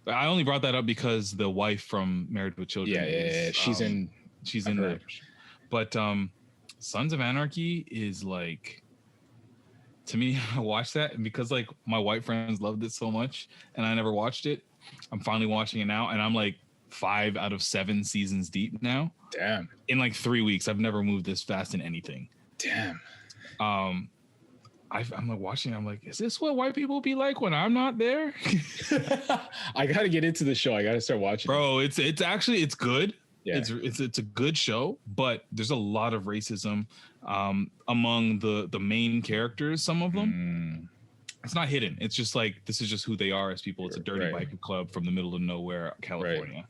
I only brought that up because the wife from Married with Children. Yeah. She's in that. But Sons of Anarchy is like, to me, I watched that, and because like my white friends loved it so much and I never watched it, I'm finally watching it now, and I'm like 5 out of 7 seasons deep now. Damn. In like 3 weeks. I've never moved this fast in anything. Damn. I'm like watching. I'm like, is this what white people be like when I'm not there? I gotta get into the show. I gotta start watching. Bro, it's actually good. Yeah. It's a good show, but there's a lot of racism among the main characters. Some of them. It's not hidden. It's just like, this is just who they are as people. It's a dirty biker club from the middle of nowhere, California.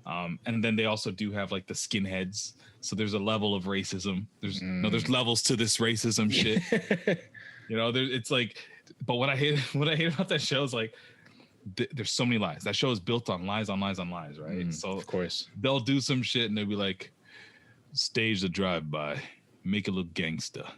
Right. And then they also do have like the skinheads. So there's a level of racism. There's levels to this racism shit. It's like, but what I hate about that show is like, there's so many lies. That show is built on lies, right? So of course they'll do some shit and they'll be like, stage the drive-by, make it look gangsta.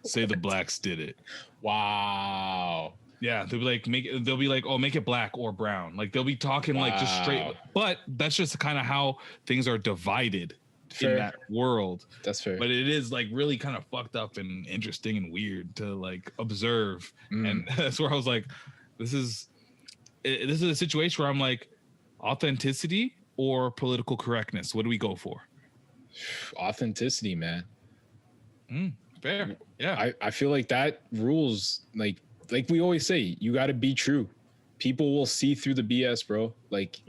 Say the blacks did it. Wow. Yeah, they'll be like, oh, make it black or brown. Like they'll be talking like just straight. But that's just kind of how things are divided in that world. That's fair. But it is like really kind of fucked up and interesting and weird to like observe. And that's where I was like, this is a situation where I'm like, authenticity or political correctness? What do we go for? Authenticity, man. Fair. Yeah. I feel like that rules, like we always say, you got to be true. People will see through the BS, bro. Like,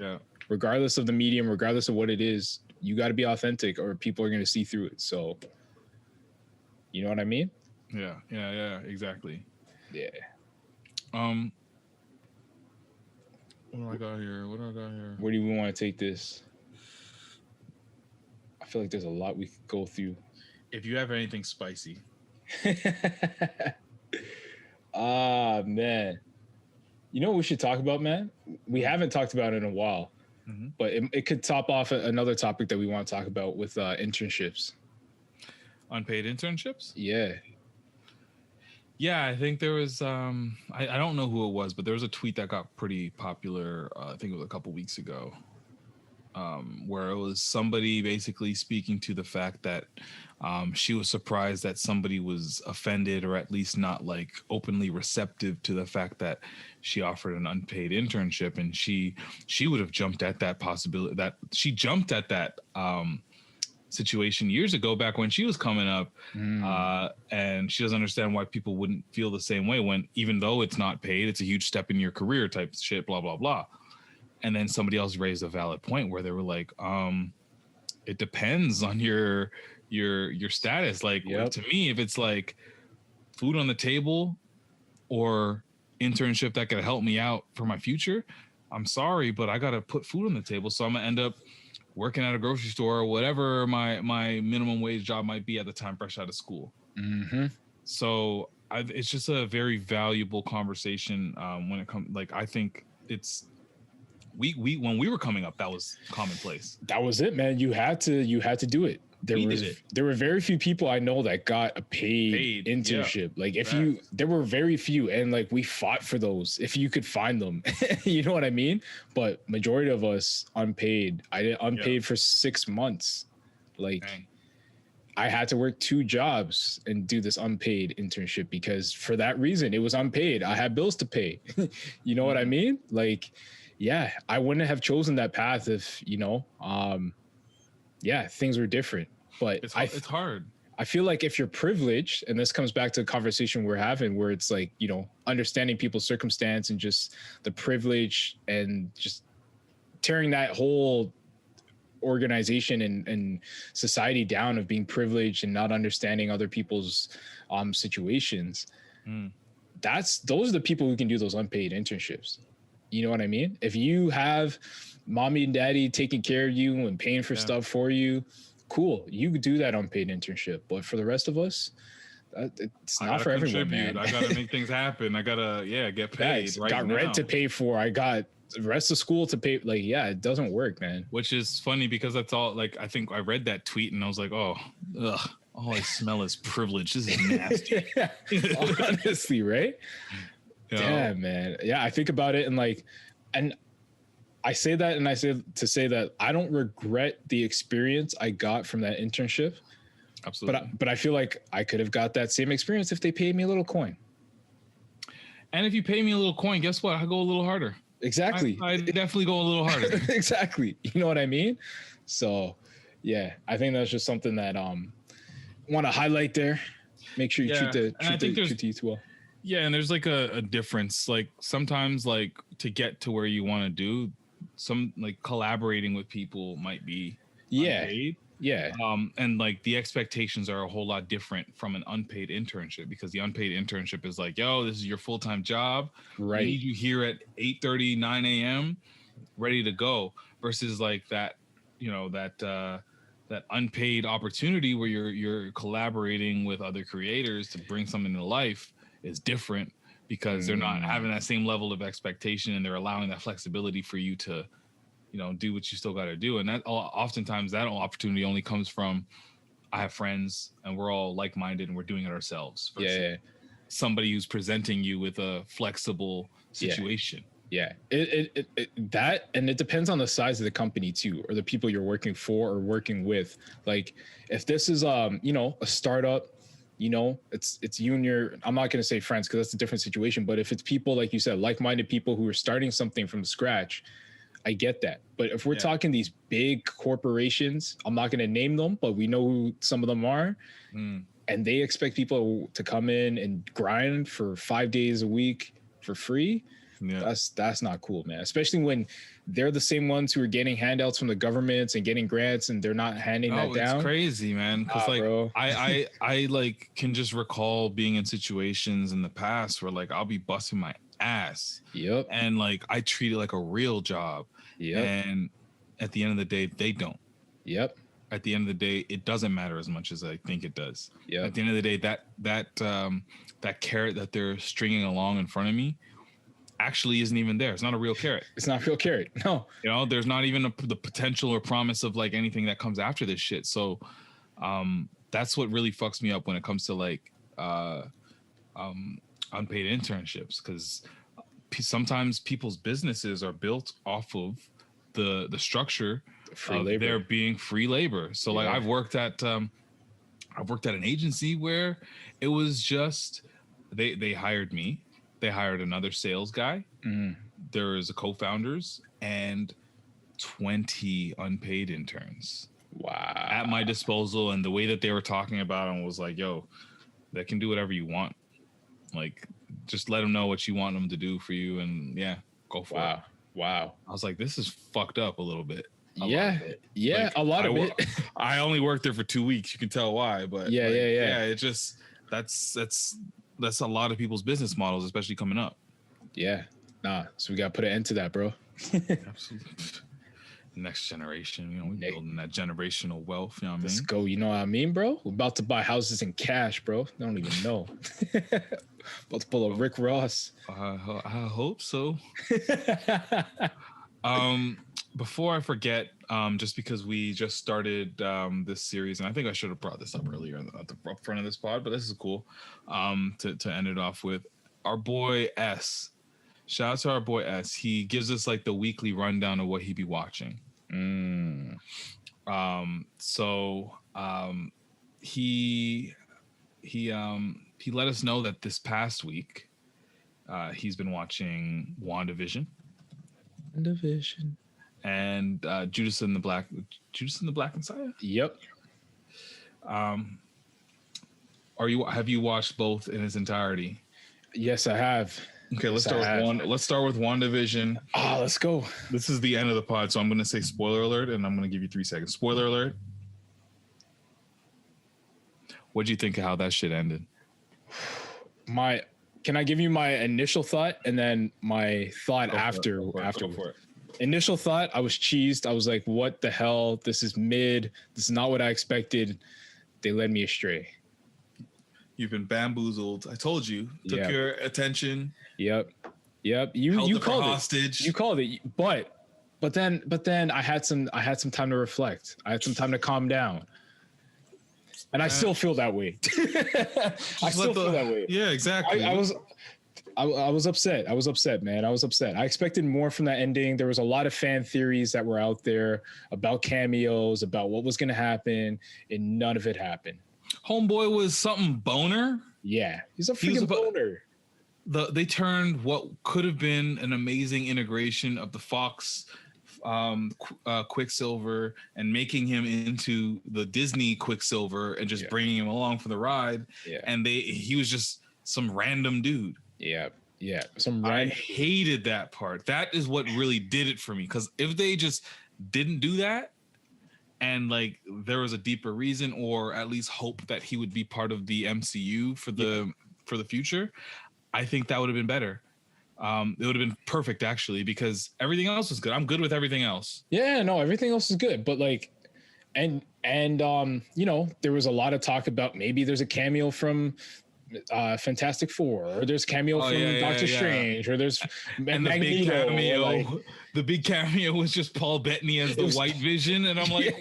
regardless of the medium, regardless of what it is, you got to be authentic or people are going to see through it. So, you know what I mean? Yeah, exactly. Yeah. What do I got here? Where do we want to take this? I feel like there's a lot we could go through. If you have anything spicy. Ah, man. You know what we should talk about, man? We haven't talked about it in a while, but it could top off another topic that we want to talk about with internships. Unpaid internships? Yeah. Yeah, I think there was I don't know who it was, but there was a tweet that got pretty popular, I think it was a couple weeks ago. Where it was somebody basically speaking to the fact that she was surprised that somebody was offended or at least not like openly receptive to the fact that she offered an unpaid internship, and she would have jumped at that possibility, that she jumped at that situation years ago back when she was coming up, and she doesn't understand why people wouldn't feel the same way when, even though it's not paid, it's a huge step in your career type shit, blah blah blah. And then somebody else raised a valid point where they were like, it depends on your status. Like, to me, if it's like food on the table or internship that could help me out for my future, I'm sorry, but I got to put food on the table. So I'm going to end up working at a grocery store or whatever my minimum wage job might be at the time, fresh out of school. So it's just a very valuable conversation when it comes, like, I think it's, we when we were coming up, that was commonplace. That was it, man. You had to do it. There were very few people I know that got a paid internship. Yeah. Like there were very few, and like we fought for those if you could find them. You know what I mean? But majority of us unpaid. I did unpaid for 6 months. Like, dang. I had to work 2 jobs and do this unpaid internship because for that reason it was unpaid. I had bills to pay. You know what I mean? Like, yeah, I wouldn't have chosen that path if, things were different. But it's hard. I feel like if you're privileged, and this comes back to the conversation we're having where it's like, understanding people's circumstance and just the privilege and just tearing that whole organization and society down of being privileged and not understanding other people's situations. Those are the people who can do those unpaid internships. You know what I mean? If you have mommy and daddy taking care of you and paying for stuff for you, cool. You could do that unpaid internship. But for the rest of us, it's not for everyone, man. I got to make things happen. I got to, get paid. Yeah, got rent to pay for. I got the rest of school to pay. Like, it doesn't work, man. Which is funny because that's all, like, I think I read that tweet and I was like, all I smell is privilege. This is nasty. Honestly, right? Yeah, man. Yeah, I think about it and I say that, and I say to say that I don't regret the experience I got from that internship. Absolutely. But I feel like I could have got that same experience if they paid me a little coin. And if you pay me a little coin, guess what? I go a little harder. Exactly. I definitely go a little harder. Exactly. You know what I mean? So, yeah, I think that's just something that want to highlight there. Make sure you treat the youth well. Yeah, and there's like a difference. Like sometimes, like to get to where you want to do, some like collaborating with people might be unpaid. Yeah. And like the expectations are a whole lot different from an unpaid internship, because the unpaid internship is like, yo, this is your full-time job. Right. We need you here at 8:30, 9 a.m. ready to go, versus like that, that unpaid opportunity where you're collaborating with other creators to bring something to life is different, because they're not having that same level of expectation, and they're allowing that flexibility for you to, do what you still got to do. And that oftentimes that opportunity only comes from, I have friends and we're all like-minded and we're doing it ourselves. Yeah. Somebody who's presenting you with a flexible situation. Yeah. That, and it depends on the size of the company too, or the people you're working for or working with. Like if this is, a startup, it's you and your, I'm not going to say friends, because that's a different situation. But if it's people, like you said, like-minded people who are starting something from scratch, I get that. But if we're talking these big corporations, I'm not going to name them, but we know who some of them are. And they expect people to come in and grind for 5 days a week for free. Yeah. That's not cool, man. Especially when they're the same ones who are getting handouts from the governments and getting grants, and they're not handing that down. It's crazy, man. Because I like can just recall being in situations in the past where like I'll be busting my ass. Yep. And like I treat it like a real job. Yep. And at the end of the day, they don't. Yep. at the end of the day, it doesn't matter as much as I think it does. Yeah. At the end of the day, that carrot that they're stringing along in front of me actually isn't even there. It's not a real carrot. It's not a real carrot. No. You know, there's not even the potential or promise of like anything that comes after this shit. So that's what really fucks me up when it comes to like unpaid internships, because sometimes people's businesses are built off of the structure Free of labor. there being free labor. So like I've worked at an agency where it was just they hired me, they hired another sales guy, there was a co-founders and 20 unpaid interns. Wow. At my disposal, and the way that they were talking about them was like, yo, they can do whatever you want. Like, just let them know what you want them to do for you, and yeah, go for it. Wow. I was like, this is fucked up a little bit. Yeah, like, a lot of it. I only worked there for 2 weeks. You can tell why, but yeah. It just that's a lot of people's business models, especially coming up. Yeah, so we got to put an end to that, bro. Absolutely. Next generation, you know, we're building that generational wealth. You know what I mean? Let's go. You know what I mean, bro? We're about to buy houses in cash, bro. I don't even know. About to pull a Rick Ross. I hope so. Before I forget, just because we just started this series, and I think I should have brought this up earlier at the front of this pod, but this is cool. To end it off with, our boy S. Shout out to our boy S. He gives us like the weekly rundown of what he be watching. He let us know that this past week he's been watching WandaVision and Judas and the Black Messiah. Yep. Have you watched both in its entirety? Yes, I have. Okay, let's start with WandaVision. Let's go. This is the end of the pod, so I'm going to say spoiler alert, and I'm going to give you 3 seconds. Spoiler alert. What'd you think of how that shit ended? Can I give you my initial thought and then my thought after? Go for it. Initial thought, I was cheesed. I was like, what the hell? This is mid. This is not what I expected. They led me astray. You've been bamboozled. I told you. Took your attention. Yep. You called it. Hostage. You called it. But then I had some time to reflect. I had some time to calm down. And I still feel that way. I still feel that way. Yeah, exactly. I was upset. I was upset, man. I was upset. I expected more from that ending. There was a lot of fan theories that were out there about cameos, about what was going to happen, and none of it happened. Homeboy was something boner. Yeah, he's a freaking boner. They turned what could have been an amazing integration of the Fox Quicksilver and making him into the Disney Quicksilver and just bringing him along for the ride. Yeah. And he was just some random dude. Yeah. I hated that part. That is what really did it for me. Because if they just didn't do that, and like there was a deeper reason, or at least hope that he would be part of the MCU for the future, I think that would have been better. It would have been perfect actually, because everything else was good. I'm good with everything else. Yeah, no, everything else is good. But like, and you know, there was a lot of talk about maybe there's a cameo from Fantastic Four, or there's cameo from Doctor Strange, or there's and the big cameo. The big cameo was just Paul Bettany as the White Vision, and I'm like,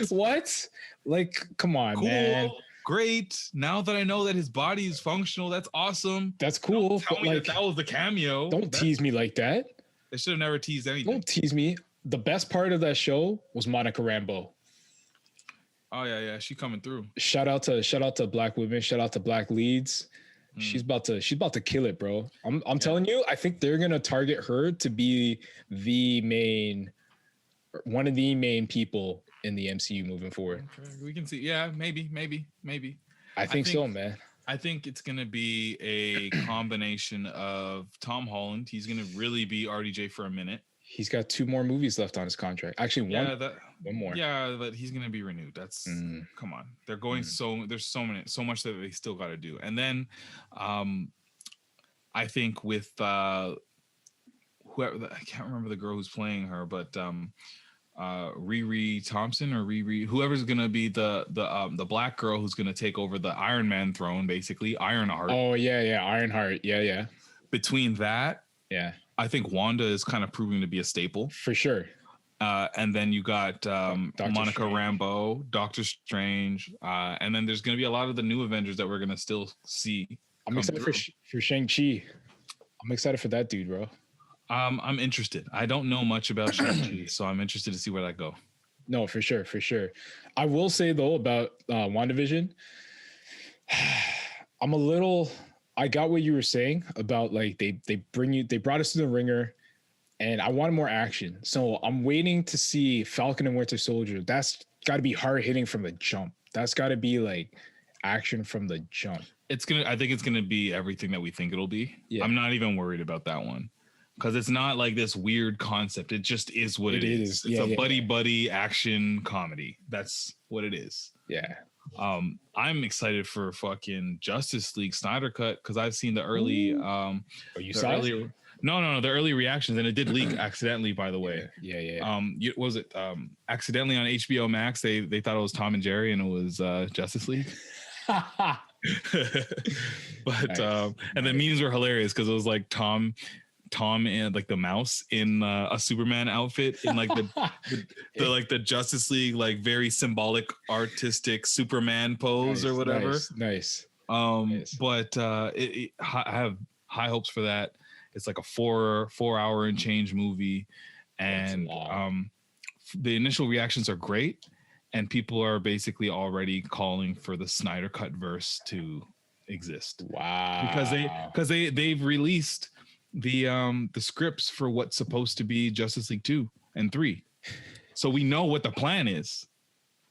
what? Like, come on, man. Great. Now that I know that his body is functional, that's awesome. That's cool. Don't tell me like, that was the cameo. Don't tease me like that. They should have never teased anything. Don't tease me. The best part of that show was Monica Rambeau. Oh yeah, she coming through. Shout out to Black women. Shout out to Black leads. She's about to kill it, bro. I'm telling you. I think they're gonna target her to be one of the main people in the MCU moving forward. Okay. We can see. Yeah, maybe. I think so, man. I think it's gonna be a combination of Tom Holland. He's gonna really be RDJ for a minute. He's got 2 more movies left on his contract. Actually, one more. Yeah, but he's gonna be renewed. That's come on. They're going there's so much that they still got to do. And then, I think with whoever I can't remember the girl who's playing her, but Riri Thompson or Riri, whoever's gonna be the black girl who's gonna take over the Iron Man throne, basically Ironheart. Oh yeah, Ironheart. Yeah. Between that, Yeah, I think Wanda is kind of proving to be a staple. for sure. And then you got Monica Strange. Rambeau, Doctor Strange, and then there's gonna be a lot of the new Avengers that we're gonna still see. I'm excited for Shang-Chi. I'm excited for that dude, bro. I'm interested. I don't know much about Shang-Chi, so I'm interested to see where that go. No, for sure. I will say though about WandaVision, I got what you were saying about like they brought us to the ringer, and I wanted more action. So I'm waiting to see Falcon and Winter Soldier. That's got to be hard hitting from the jump. That's got to be like action from the jump. I think it's gonna be everything that we think it'll be. Yeah. I'm not even worried about that one because it's not like this weird concept. It just is what it is. It's a buddy action comedy. That's what it is. Yeah. I'm excited for fucking Justice League Snyder Cut because I've seen the early the early reactions, and it did leak accidentally, by the way. Yeah. Was it accidentally on HBO Max? They thought it was Tom and Jerry, and it was Justice League. But nice. And the memes were hilarious because it was like Tom and like the mouse in a Superman outfit in like the like the Justice League, like very symbolic artistic Superman pose or whatever. Nice. But I have high hopes for that. It's like a 4 hour and change movie, and the initial reactions are great, and people are basically already calling for the Snyder Cut verse to exist. Wow. Because they've released the scripts for what's supposed to be Justice League 2 and 3. So we know what the plan is.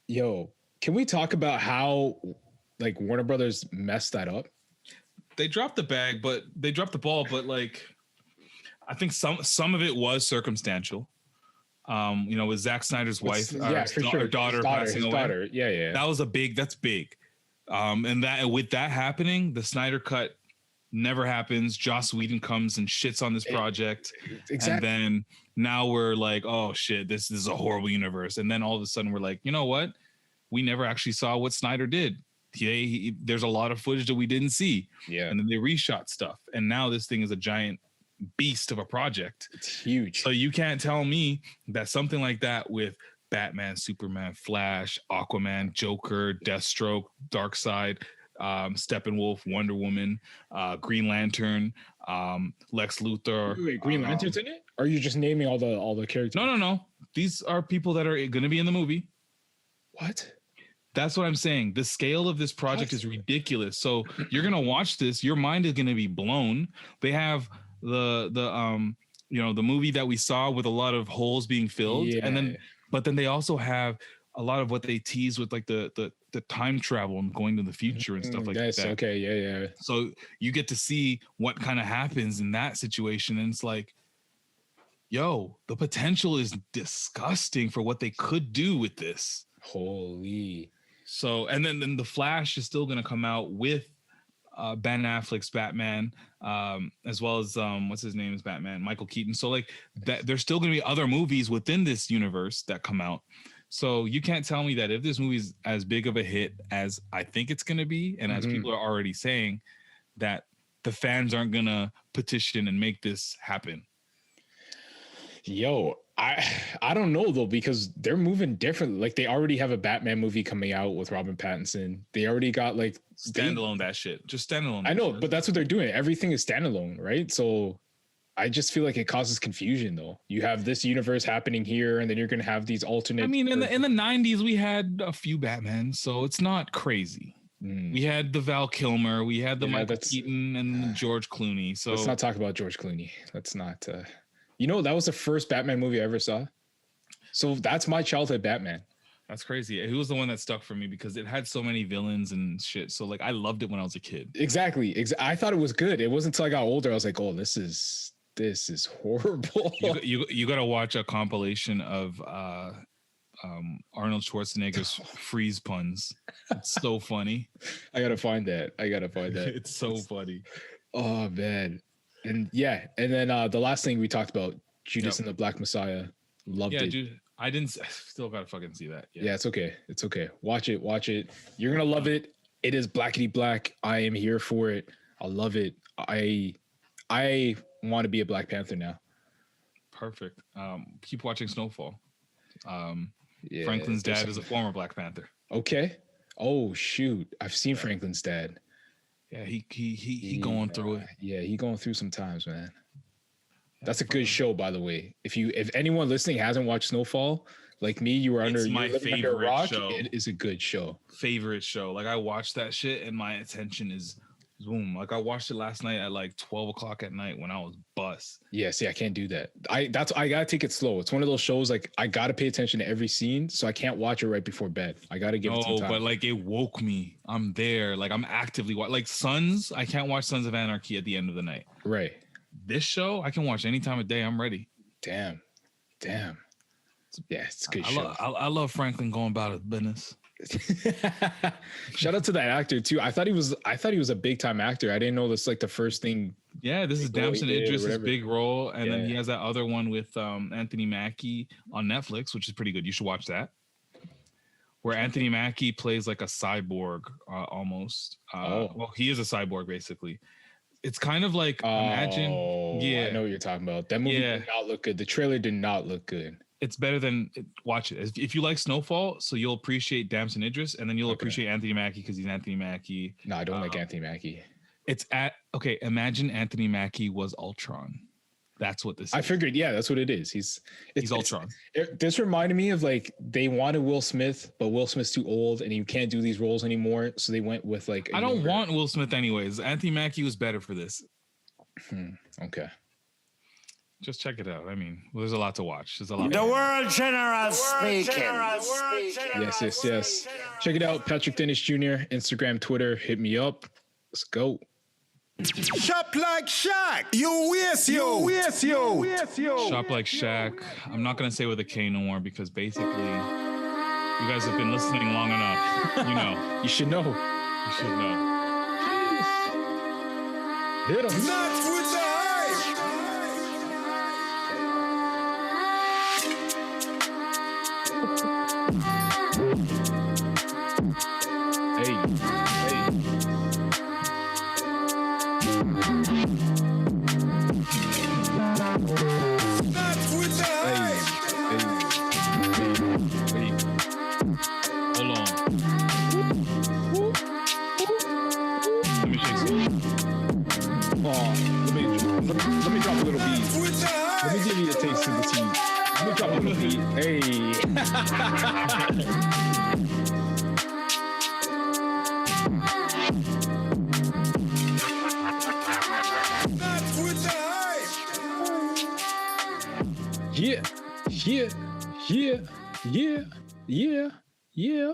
Yo, can we talk about how like Warner Brothers messed that up? They dropped the ball, but like I think some of it was circumstantial. With Zack Snyder's wife, daughter passing away. Yeah. That's big. And that with that happening, the Snyder Cut never happens. Joss Whedon comes and shits on this project. Exactly. And then now we're like, oh shit, this is a horrible universe. And then all of a sudden we're like, you know what? We never actually saw what Snyder did. There's a lot of footage that we didn't see. Yeah. And then they reshot stuff. And now this thing is a giant beast of a project. It's huge. So you can't tell me that something like that with Batman, Superman, Flash, Aquaman, Joker, Deathstroke, Darkseid, Steppenwolf, Wonder Woman, Green Lantern, Lex Luthor. Wait, Green Lantern's in it? Or are you just naming all the characters? No. These are people that are going to be in the movie. What? That's what I'm saying. The scale of this project is ridiculous. So you're going to watch this. Your mind is going to be blown. They have the movie that we saw with a lot of holes being filled. Yeah. But then they also have a lot of what they tease with like the time travel and going to the future and stuff like that. Okay. Yeah. So you get to see what kind of happens in that situation. And it's like, yo, the potential is disgusting for what they could do with this. Holy. So, and then the Flash is still going to come out with Ben Affleck's Batman, as well as what's his name is Batman, Michael Keaton. So like that, there's still going to be other movies within this universe that come out. So you can't tell me that if this movie is as big of a hit as I think it's going to be, and as people are already saying, that the fans aren't going to petition and make this happen. Yo, I don't know though, because they're moving differently. Like they already have a Batman movie coming out with Robert Pattinson. They already got like standalone that shit. Just standalone. I know, but that's what they're doing. Everything is standalone, right? So I just feel like it causes confusion though. You have this universe happening here, and then you're gonna have these alternate. I mean, in the 90s, we had a few Batman, so it's not crazy. We had the Val Kilmer, we had the Michael Keaton, and George Clooney. So let's not talk about George Clooney. Let's not. That was the first Batman movie I ever saw. So that's my childhood Batman. That's crazy. He was the one that stuck for me because it had so many villains and shit. So like I loved it when I was a kid. Exactly. I thought it was good. It wasn't until I got older I was like, oh, this is horrible. You got to watch a compilation of Arnold Schwarzenegger's freeze puns. It's so funny. I gotta find that. It's so funny. Oh man. And then the last thing we talked about, Judas and the Black Messiah. Loved it. Dude, I still gotta fucking see that. Yeah, it's okay. It's okay. Watch it. You're gonna love it. It is blackety black. I am here for it. I love it. I want to be a Black Panther now. Perfect. Keep watching Snowfall. Yeah, Franklin's dad is a former Black Panther. Okay. Oh shoot, I've seen Franklin's dad. Yeah, he going through it. Yeah, he going through some times, man. That's a good show, by the way. If anyone listening hasn't watched Snowfall, like me, you were under my favorite under a rock. show. It is a good show. Favorite show. Like I watched that shit and my attention is boom. Like I watched it last night at like 12 o'clock at night when I was bust. Yeah, see, I can't do that. I gotta take it slow. It's one of those shows like I gotta pay attention to every scene, so I can't watch it right before bed. I gotta give it some time. But like it woke me. I'm there. Like I'm actively like Sons. I can't watch Sons of Anarchy at the end of the night. Right. This show I can watch any time of day. I'm ready. Damn. Yeah, it's a good show. I love Franklin going about his business. Shout out to that actor too. I thought he was a big time actor. I didn't know this like the first thing. Yeah, this is Damson Idris' big role, and then he has that other one with Anthony Mackie on Netflix, which is pretty good. You should watch that. Where Anthony Mackie plays like a cyborg almost. Well, he is a cyborg basically. It's kind of like imagine. Yeah, I know what you're talking about. That movie did not look good. The trailer did not look good. It's better than watch it. If you like Snowfall, so you'll appreciate Damson Idris, and then you'll appreciate Anthony Mackie because he's Anthony Mackie. No, I don't like Anthony Mackie. Imagine Anthony Mackie was Ultron. That's what this is. I figured, yeah, that's what it is. He's Ultron. This reminded me of like they wanted Will Smith, but Will Smith's too old and he can't do these roles anymore. So they went with like I don't want Will Smith anyways. Anthony Mackie was better for this. Okay. Just check it out. I mean, there's a lot to watch. There's a lot. The world general speaking. Yes. Check it out. Patrick Dennis Jr. Instagram, Twitter. Hit me up. Let's go. Shop like Shaq. You waste you. Shop like Shaq. I'm not gonna say with a K no more because basically, you guys have been listening long enough. You know. You should know. You should know. Hit him. Not with the Hold on. Let me shake some. Let me drop a little beat. Let me give you a taste of the tea. Let me drop a little beat. Hey. Yeah.